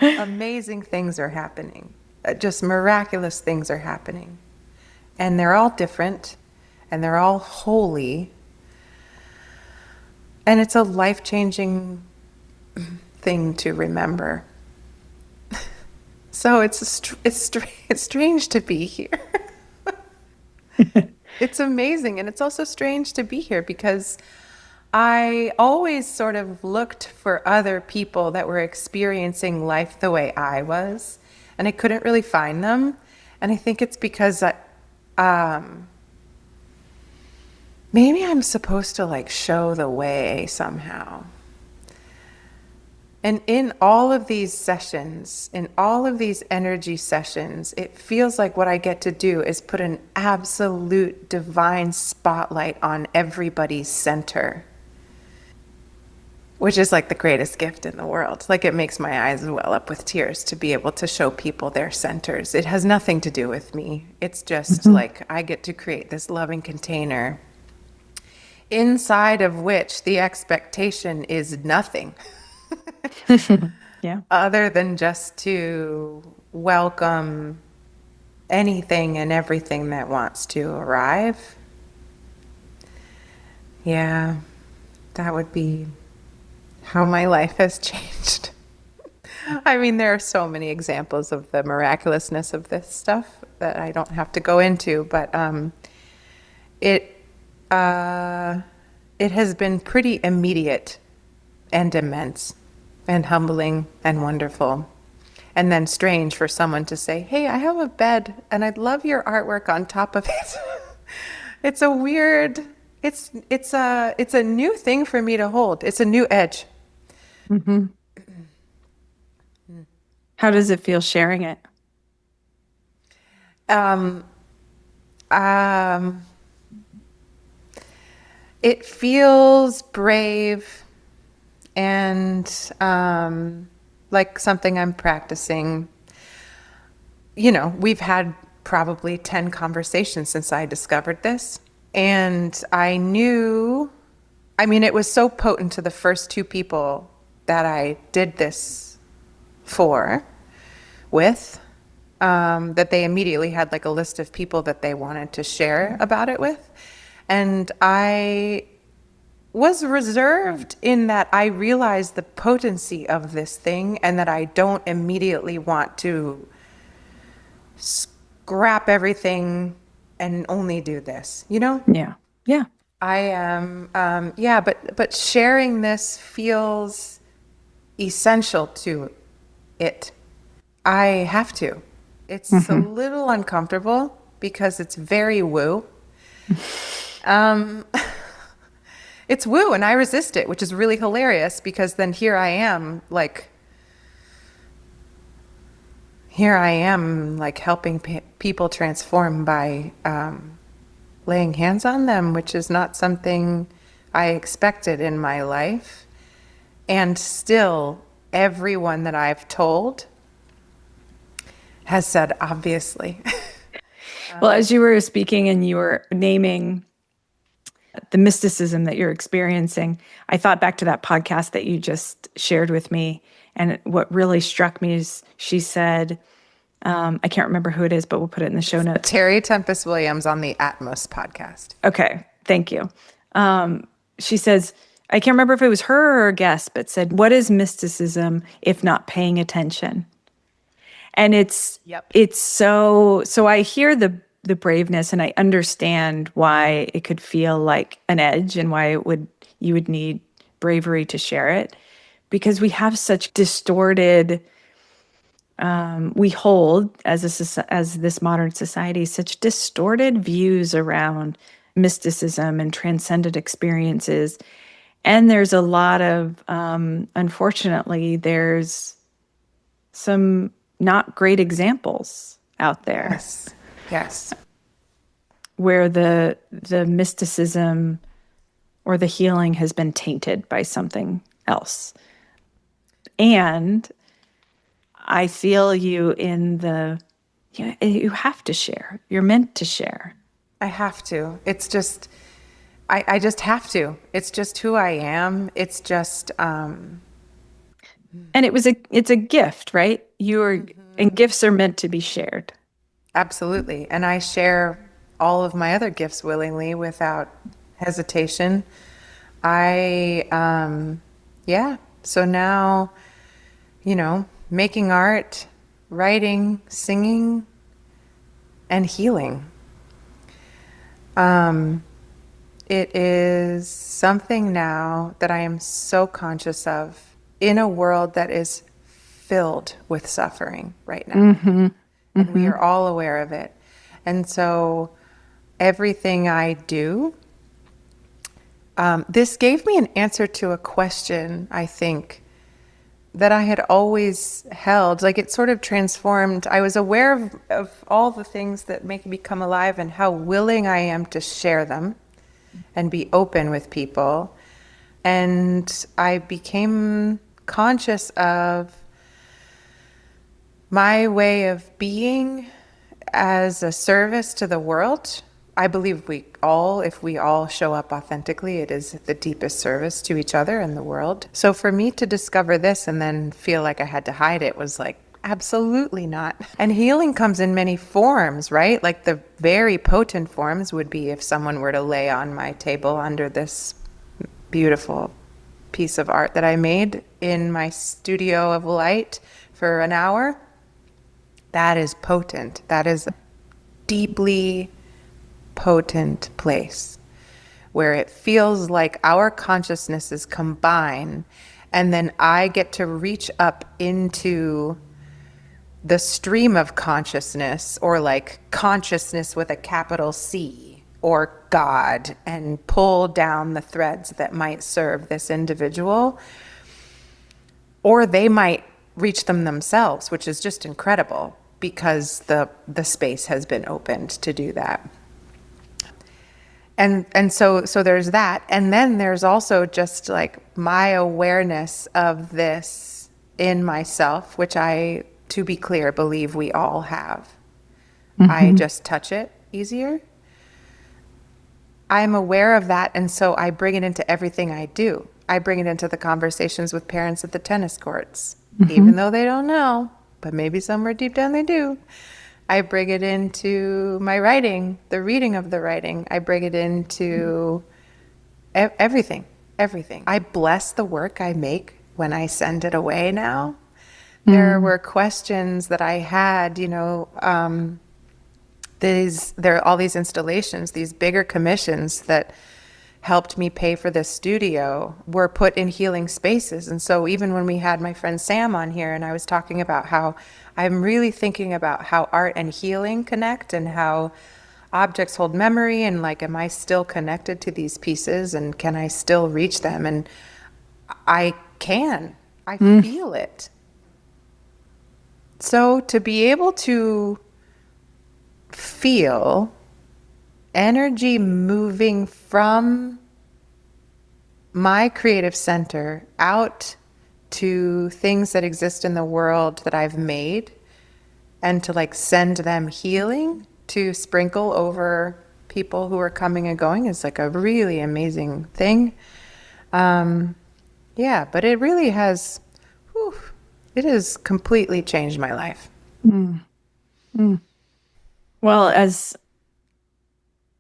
Speaker 3: amazing things are happening. Just miraculous things are happening. And they're all different, and they're all holy. And it's a life-changing thing to remember. So it's strange to be here. It's amazing, and it's also strange to be here because I always sort of looked for other people that were experiencing life the way I was, and I couldn't really find them. And I think it's because maybe I'm supposed to like show the way somehow. And in all of these sessions, in all of these energy sessions, it feels like what I get to do is put an absolute divine spotlight on everybody's center, which is like the greatest gift in the world. Like, it makes my eyes well up with tears to be able to show people their centers. It has nothing to do with me. It's just like I get to create this loving container inside of which the expectation is nothing.
Speaker 2: Yeah.
Speaker 3: Other than just to welcome anything and everything that wants to arrive. Yeah, that would be how my life has changed. I mean, there are so many examples of the miraculousness of this stuff that I don't have to go into, but it has been pretty immediate and immense and humbling and wonderful. And then strange for someone to say, "Hey, I have a bed and I'd love your artwork on top of it." It's a weird, it's a new thing for me to hold. It's a new edge.
Speaker 2: How does it feel sharing it?
Speaker 3: It feels brave and like something I'm practicing. We've had probably 10 conversations since I discovered this. And I knew, it was so potent to the first 2 people that I did this with, that they immediately had like a list of people that they wanted to share about it with. And I was reserved in that I realized the potency of this thing and that I don't immediately want to scrap everything and only do this,
Speaker 2: Yeah. Yeah.
Speaker 3: I am, but sharing this feels essential to it. I have to. It's a little uncomfortable because it's very woo. It's woo, and I resist it, which is really hilarious because then here I am like helping people transform by laying hands on them, which is not something I expected in my life. And still, everyone that I've told has said, obviously.
Speaker 2: Well, as you were speaking and you were naming the mysticism that you're experiencing, I thought back to that podcast that you just shared with me. And what really struck me is she said, I can't remember who it is, but we'll put it in the show notes.
Speaker 3: Terry Tempest Williams on the Atmos podcast.
Speaker 2: Okay, thank you. She says, I can't remember if it was her or a guest, but said, what is mysticism if not paying attention? And it's so I hear the braveness, and I understand why it could feel like an edge and why you would need bravery to share it, because we have such distorted we hold as this modern society such distorted views around mysticism and transcendent experiences. And there's a lot of unfortunately there's some not great examples out there.
Speaker 3: Yes.
Speaker 2: Where the mysticism or the healing has been tainted by something else. And I feel you in you have to share. You're meant to share.
Speaker 3: I have to. It's just, I just have to. It's just who I am. It's just,
Speaker 2: And it's a gift, right? And gifts are meant to be shared.
Speaker 3: Absolutely. And I share all of my other gifts willingly without hesitation. So now, making art, writing, singing, and healing. It is something now that I am so conscious of in a world that is filled with suffering right now. And we are all aware of it. And so everything I do, this gave me an answer to a question, I think, that I had always held. Like, it sort of transformed. I was aware of all the things that make me come alive and how willing I am to share them and be open with people. And I became conscious of my way of being as a service to the world. I believe if we all show up authentically, it is the deepest service to each other and the world. So for me to discover this and then feel like I had to hide it was like, absolutely not. And healing comes in many forms, right? Like the very potent forms would be if someone were to lay on my table under this beautiful piece of art that I made in my studio of light for an hour. That is potent. That is a deeply potent place where it feels like our consciousnesses combine, and then I get to reach up into the stream of consciousness, or like consciousness with a capital C, or God, and pull down the threads that might serve this individual, or they might reach them themselves, which is just incredible because the space has been opened to do that. And so there's that. And then there's also just like my awareness of this in myself, which I, to be clear, believe we all have. I just touch it easier. I'm aware of that, and so I bring it into everything I do. I bring it into the conversations with parents at the tennis courts, even though they don't know, but maybe somewhere deep down they do. I bring it into my writing, the reading of the writing. I bring it into everything. I bless the work I make when I send it away now. There were questions that I had, there are all these installations, these bigger commissions that helped me pay for this studio were put in healing spaces. And so even when we had my friend Sam on here and I was talking about how I'm really thinking about how art and healing connect, and how objects hold memory, and like, am I still connected to these pieces, and can I still reach them? And I can. I feel it. So to be able to feel energy moving from my creative center out to things that exist in the world that I've made, and to like send them healing to sprinkle over people who are coming and going, is like a really amazing thing. Yeah, but it really has, it has completely changed my life.
Speaker 2: Well, as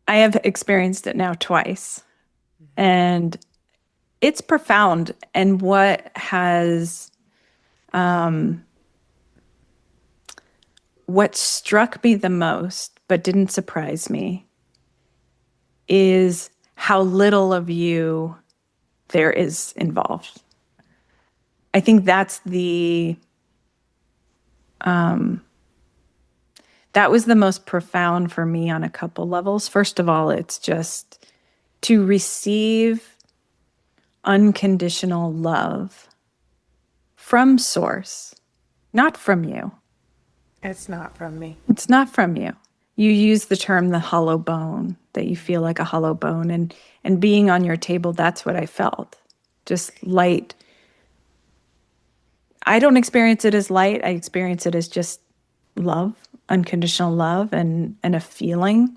Speaker 2: I have experienced it now twice, and it's profound. And what struck me the most, but didn't surprise me, is how little of you there is involved. I think that's that was the most profound for me on a couple levels. First of all, it's just to receive unconditional love from Source, not from you.
Speaker 3: It's not from me.
Speaker 2: It's not from you. You use the term the hollow bone, that you feel like a hollow bone. And being on your table, that's what I felt. Just light. I don't experience it as light. I experience it as just love, unconditional love, and a feeling.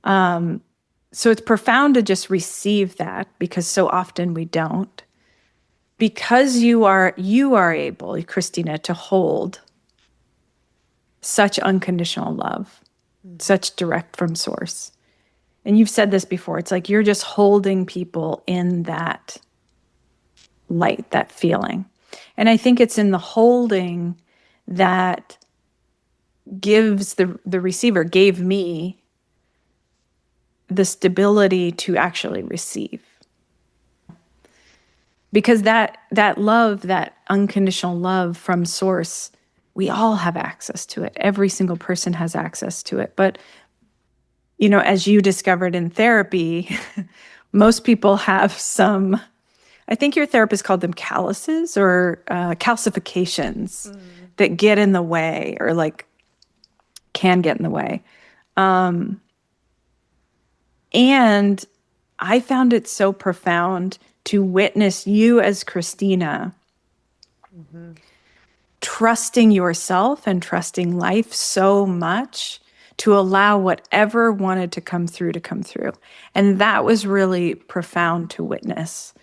Speaker 2: So it's profound to just receive that, because so often we don't. Because you are able, Christina, to hold such unconditional love, such direct from Source. And you've said this before, it's like you're just holding people in that light, that feeling. And I think it's in the holding that gives the receiver, gave me the stability to actually receive. Because that love, that unconditional love from Source, we all have access to it. Every single person has access to it. But, you know, as you discovered in therapy, most people have some, I think your therapist called them calluses or calcifications that get in the way, or like can get in the way. And I found it so profound to witness you as Christina, trusting yourself and trusting life so much to allow whatever wanted to come through. And that was really profound to witness.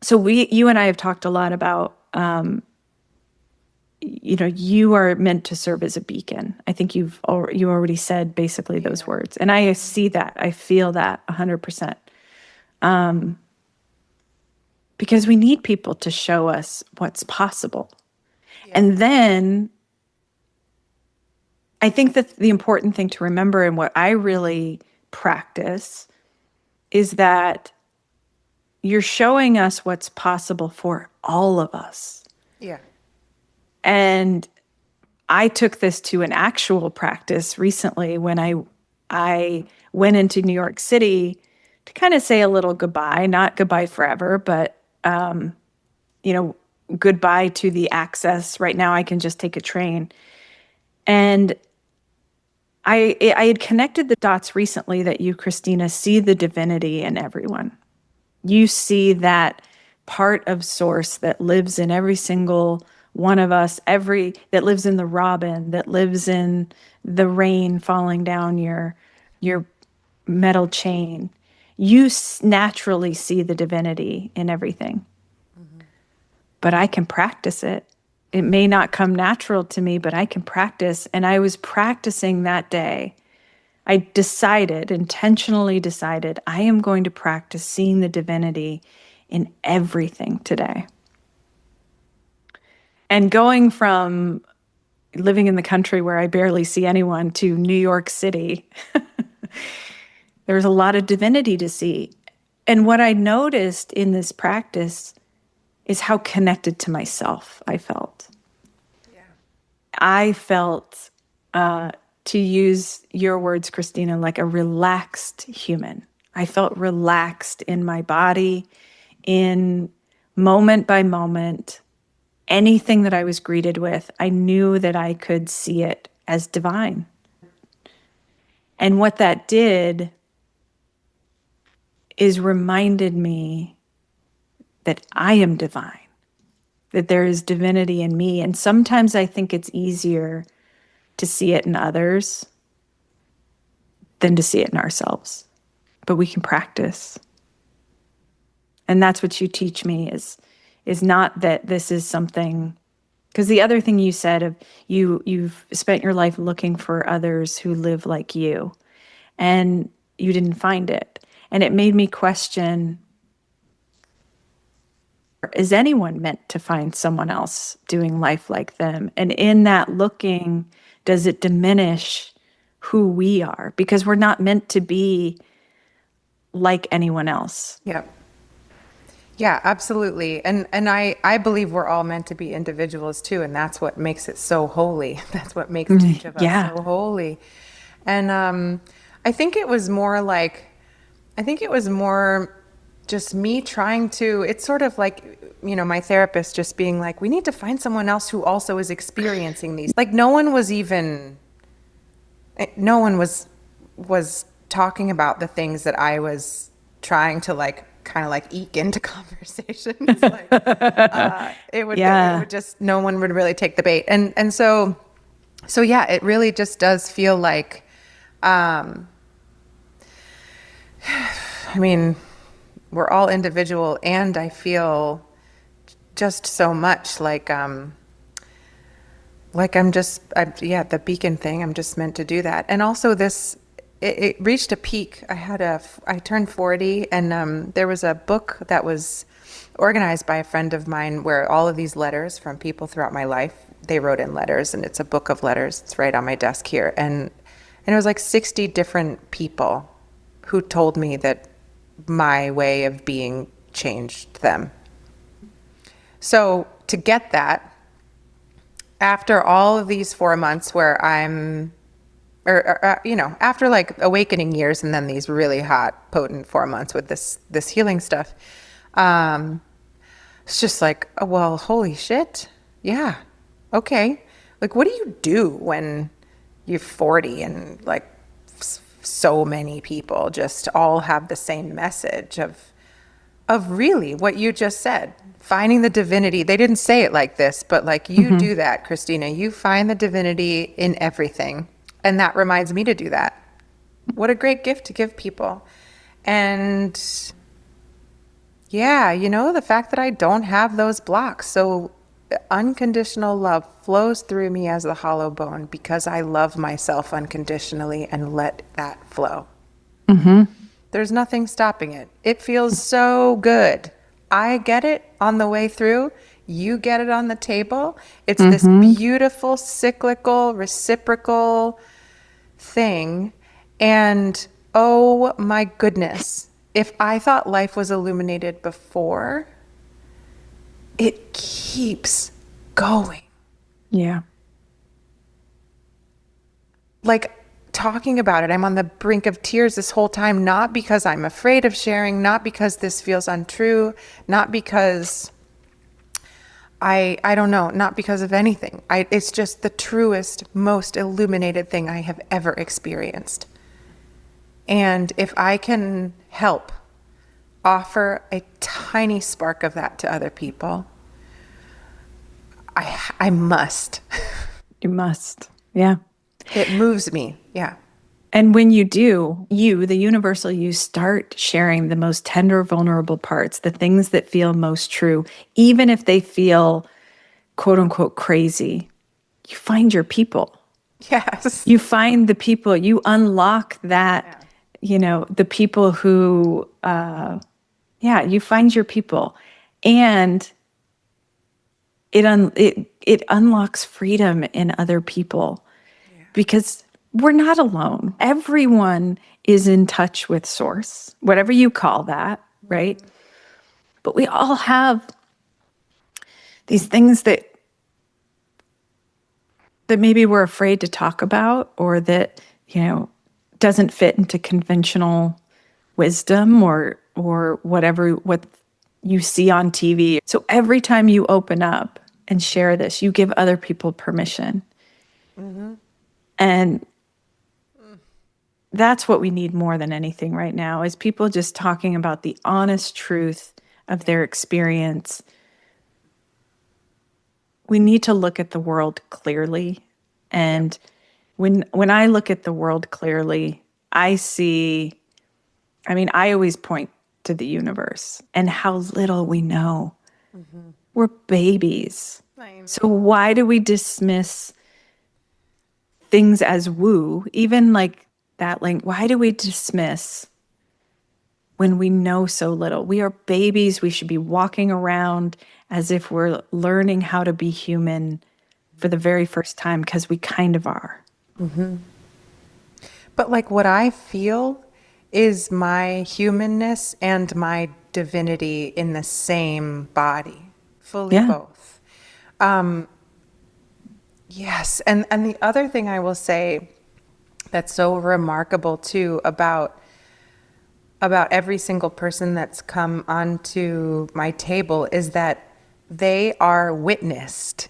Speaker 2: So you and I have talked a lot about, you are meant to serve as a beacon. I think you already said basically those words. And I see that, I feel that 100%. Because we need people to show us what's possible. Yeah. And then I think that the important thing to remember, and what I really practice, is that you're showing us what's possible for all of us.
Speaker 3: Yeah.
Speaker 2: And I took this to an actual practice recently when I went into New York City to kind of say a little goodbye, not goodbye forever, but goodbye to the access. Right now I can just take a train. And I had connected the dots recently that you, Christina, see the divinity in everyone. You see that part of Source that lives in every single one of us, that lives in the robin, that lives in the rain falling down your metal chain. You naturally see the divinity in everything. But I can practice it. It may not come natural to me, but I can practice. And I was practicing that day. I intentionally decided, I am going to practice seeing the divinity in everything today. And going from living in the country where I barely see anyone to New York City, there's a lot of divinity to see. And what I noticed in this practice is how connected to myself I felt. Yeah. I felt to use your words, Christina, like a relaxed human. I felt relaxed in my body, in moment by moment. Anything that I was greeted with, I knew that I could see it as divine. And what that did is reminded me that I am divine, that there is divinity in me. And sometimes I think it's easier to see it in others than to see it in ourselves. But we can practice. And that's what you teach me is not that this is something, because the other thing you said of you've spent your life looking for others who live like you, and you didn't find it. And it made me question, is anyone meant to find someone else doing life like them? And in that looking, does it diminish who we are? Because we're not meant to be like anyone else.
Speaker 3: Yep. Yeah, absolutely. And I believe we're all meant to be individuals too, and that's what makes it so holy. That's what makes each of us so holy. And I think it was more just me trying to, it's sort of like, my therapist just being like, we need to find someone else who also is experiencing these. Like no one was talking about the things that I was trying to kind of eke into conversations. It would just, no one would really take the bait. And so yeah, it really just does feel like, I mean, we're all individual, and I feel just so much like I'm the beacon thing. I'm just meant to do that. And also it reached a peak. I turned 40, and there was a book that was organized by a friend of mine where all of these letters from people throughout my life, they wrote in letters, and it's a book of letters. It's right on my desk here. And it was like 60 different people who told me that my way of being changed them. So to get that, after all of these 4 months where after awakening years and then these really hot, potent 4 months with this healing stuff, it's just like, oh, well, holy shit. Yeah. Okay. Like, what do you do when you're 40 and so many people just all have the same message of really what you just said, finding the divinity. They didn't say it like this, but you do that, Christina. You find the divinity in everything. And that reminds me to do that. What a great gift to give people. And yeah, the fact that I don't have those blocks. So unconditional love flows through me as the hollow bone because I love myself unconditionally and let that flow. Mm-hmm. There's nothing stopping it. It feels so good. I get it on the way through. You get it on the table. It's this beautiful, cyclical, reciprocal thing. And oh my goodness, if I thought life was illuminated before, it keeps going.
Speaker 2: Yeah.
Speaker 3: Talking about it, I'm on the brink of tears this whole time, not because I'm afraid of sharing, not because this feels untrue, not because I don't know, not because of anything. It's just the truest, most illuminated thing I have ever experienced. And if I can help offer a tiny spark of that to other people, I must.
Speaker 2: You must. Yeah.
Speaker 3: It moves me. Yeah.
Speaker 2: And when you do, the universal you, start sharing the most tender, vulnerable parts, the things that feel most true, even if they feel quote unquote crazy, you find your people.
Speaker 3: Yes.
Speaker 2: You find the people, you unlock that, the people who, you find your people. And it unlocks freedom in other people because we're not alone. Everyone is in touch with source, whatever you call that, right? But we all have these things that that maybe we're afraid to talk about, or that, doesn't fit into conventional wisdom or whatever what you see on TV. So every time you open up and share this, you give other people permission. Mm-hmm. And that's what we need more than anything right now, is people just talking about the honest truth of their experience. We need to look at the world clearly. And when I look at the world clearly, I always point to the universe and how little we know. Mm-hmm. We're babies. So why do we dismiss things as woo? Even like that, why do we dismiss when we know so little? We are babies. We should be walking around as if we're learning how to be human for the very first time, because we kind of are.
Speaker 3: Mm-hmm. But what I feel is my humanness and my divinity in the same body, fully both. Yes. And the other thing I will say that's so remarkable too about every single person that's come onto my table is that they are witnessed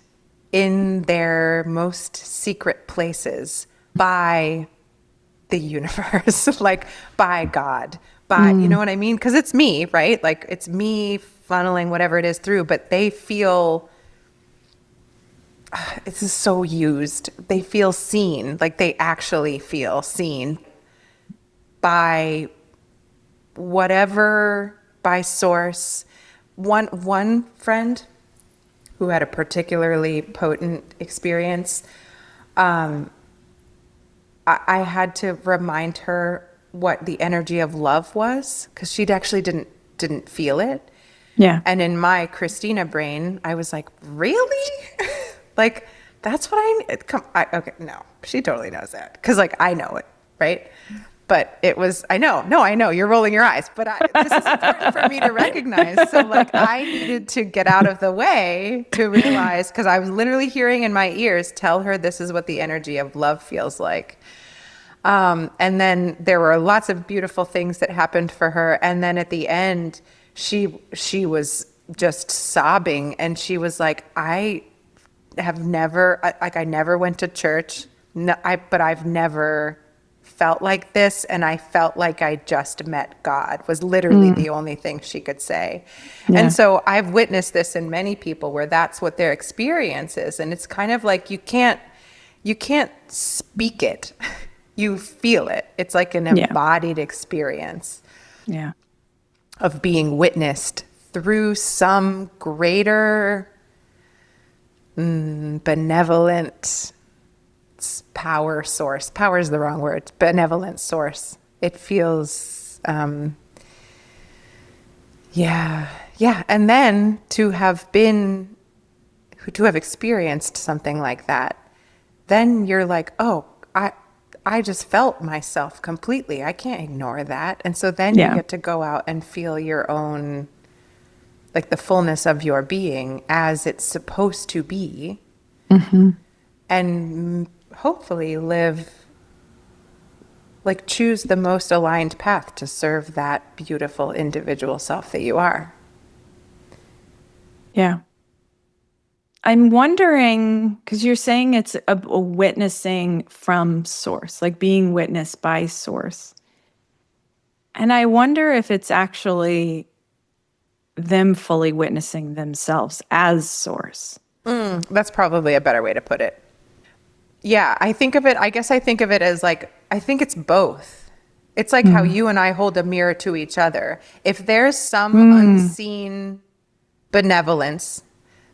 Speaker 3: in their most secret places by the universe, by God, you know what I mean? Because it's me, right? It's me funneling whatever it is through, but they feel, this is so used, they feel seen, they actually feel seen by whatever, by source. One friend who had a particularly potent experience, I had to remind her what the energy of love was, because she actually didn't feel it.
Speaker 2: Yeah.
Speaker 3: And in my Christina brain, I was like, really? That's what okay, no, she totally knows that, because I know it, right? But it was, I know, you're rolling your eyes, but this is important for me to recognize. So I needed to get out of the way to realize, because I was literally hearing in my ears, tell her this is what the energy of love feels like. And then there were lots of beautiful things that happened for her. And then at the end, she was just sobbing, and she was like, I never went to church, but I've never felt like this, and I felt like I just met God, was literally the only thing she could say. Yeah. And so I've witnessed this in many people where that's what their experience is, and it's kind of like you can't speak it. You feel it. It's like an embodied experience of being witnessed through some greater benevolent power source. Power is the wrong word. Benevolent source. It feels, yeah. And then to have experienced something like that, then you're like, oh, I just felt myself completely. I can't ignore that. And so then you get to go out and feel your own, the fullness of your being as it's supposed to be. Mm-hmm. And hopefully choose the most aligned path to serve that beautiful individual self that you are.
Speaker 2: Yeah. I'm wondering, because you're saying it's a witnessing from source, being witnessed by source. And I wonder if it's actually them fully witnessing themselves as source.
Speaker 3: That's probably a better way to put it. Yeah, I think of it as I think it's both. It's like how you and I hold a mirror to each other. If there's some unseen benevolence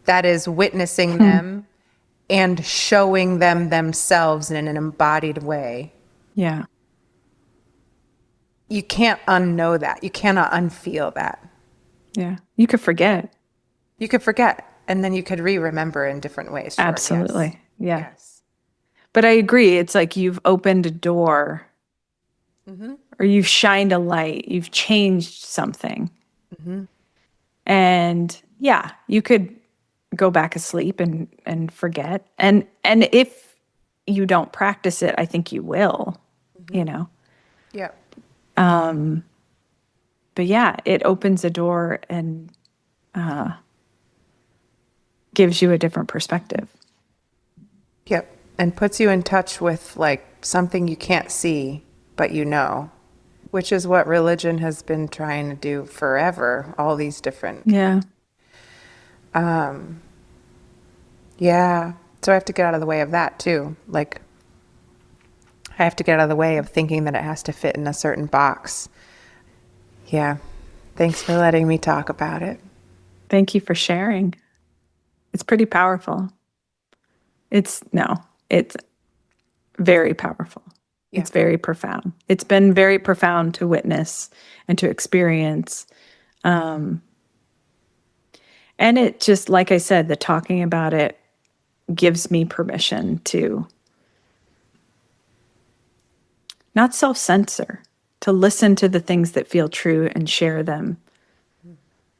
Speaker 3: that is witnessing them and showing them themselves in an embodied way.
Speaker 2: Yeah.
Speaker 3: You can't unknow that. You cannot unfeel that.
Speaker 2: Yeah. You could forget.
Speaker 3: And then you could remember in different ways. Sure,
Speaker 2: absolutely. Yes. Yeah. Yes. But I agree. It's like you've opened a door or you've shined a light. You've changed something. Mm-hmm. And you could go back asleep and forget. And if you don't practice it, I think you will, you know.
Speaker 3: Yeah.
Speaker 2: But yeah, it opens a door and gives you a different perspective.
Speaker 3: Yep. And puts you in touch with like something you can't see, but you know, which is what religion has been trying to do forever. All these different.
Speaker 2: Yeah.
Speaker 3: Yeah. So I have to get out of the way of that too. Like, I have to get out of the way of thinking that it has to fit in a certain box. Yeah. Thanks for letting me talk about it.
Speaker 2: Thank you for sharing. It's pretty powerful. It's very powerful.
Speaker 3: Yeah.
Speaker 2: It's very profound. It's been very profound to witness and to experience. And it just, like I said, the talking about it gives me permission to not self-censor, to listen to the things that feel true and share them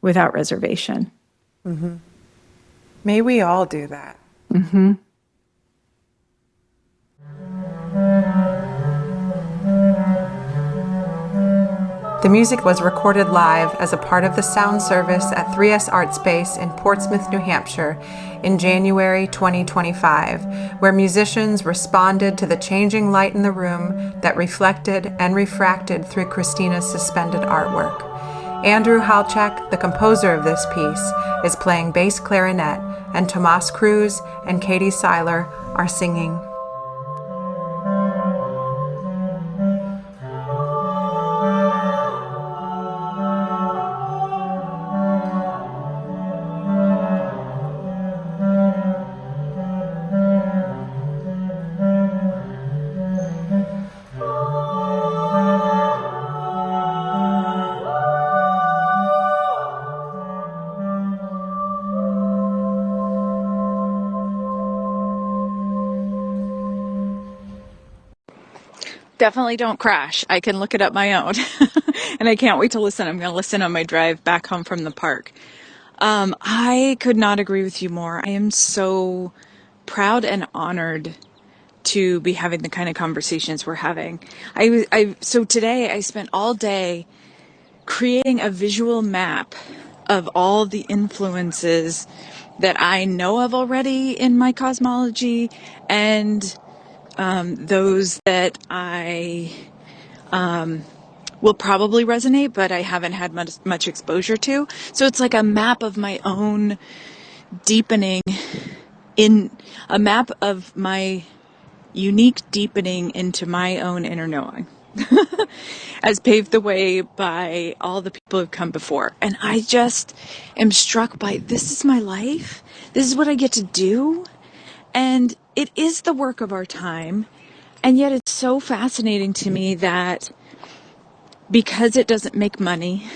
Speaker 2: without reservation.
Speaker 3: Mm-hmm. May we all do that.
Speaker 2: Mm-hmm.
Speaker 3: The music was recorded live as a part of the sound service at 3S Art Space in Portsmouth, New Hampshire in January 2025, where musicians responded to the changing light in the room that reflected and refracted through Christina's suspended artwork. Andrew Halchak, the composer of this piece, is playing bass clarinet, and Tomas Cruz and Katie Seiler are singing.
Speaker 2: Definitely don't crash. I can look it up my own. And I can't wait to listen. I'm going to listen on my drive back home from the park. I could not agree with you more. I am so proud and honored to be having the kind of conversations we're having. So today I spent all day creating a visual map of all the influences that I know of already in my cosmology and those that I will probably resonate, but I haven't had much exposure to. So it's like a map of my own deepening, in a map of my unique deepening into my own inner knowing, as paved the way by all the people who've come before. And I just am struck by, this is my life. This is what I get to do. And it is the work of our time. And yet it's so fascinating to me that because it doesn't make money,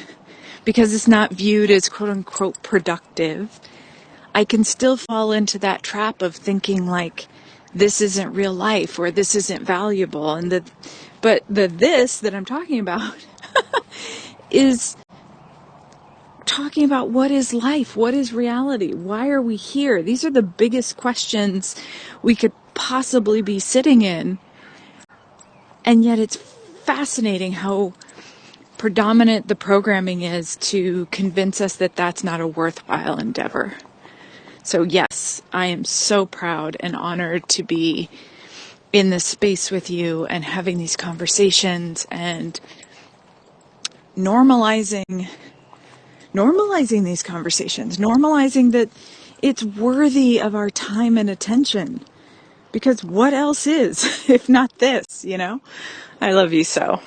Speaker 2: because it's not viewed as quote unquote productive, I can still fall into that trap of thinking like, this isn't real life or this isn't valuable. And this that I'm talking about is talking about what is life? What is reality? Why are we here? These are the biggest questions we could possibly be sitting in. And yet it's fascinating how predominant the programming is to convince us that that's not a worthwhile endeavor. So yes, I am so proud and honored to be in this space with you and having these conversations and normalizing these conversations, normalizing that it's worthy of our time and attention. Because what else is, if not this, you know? I love you so.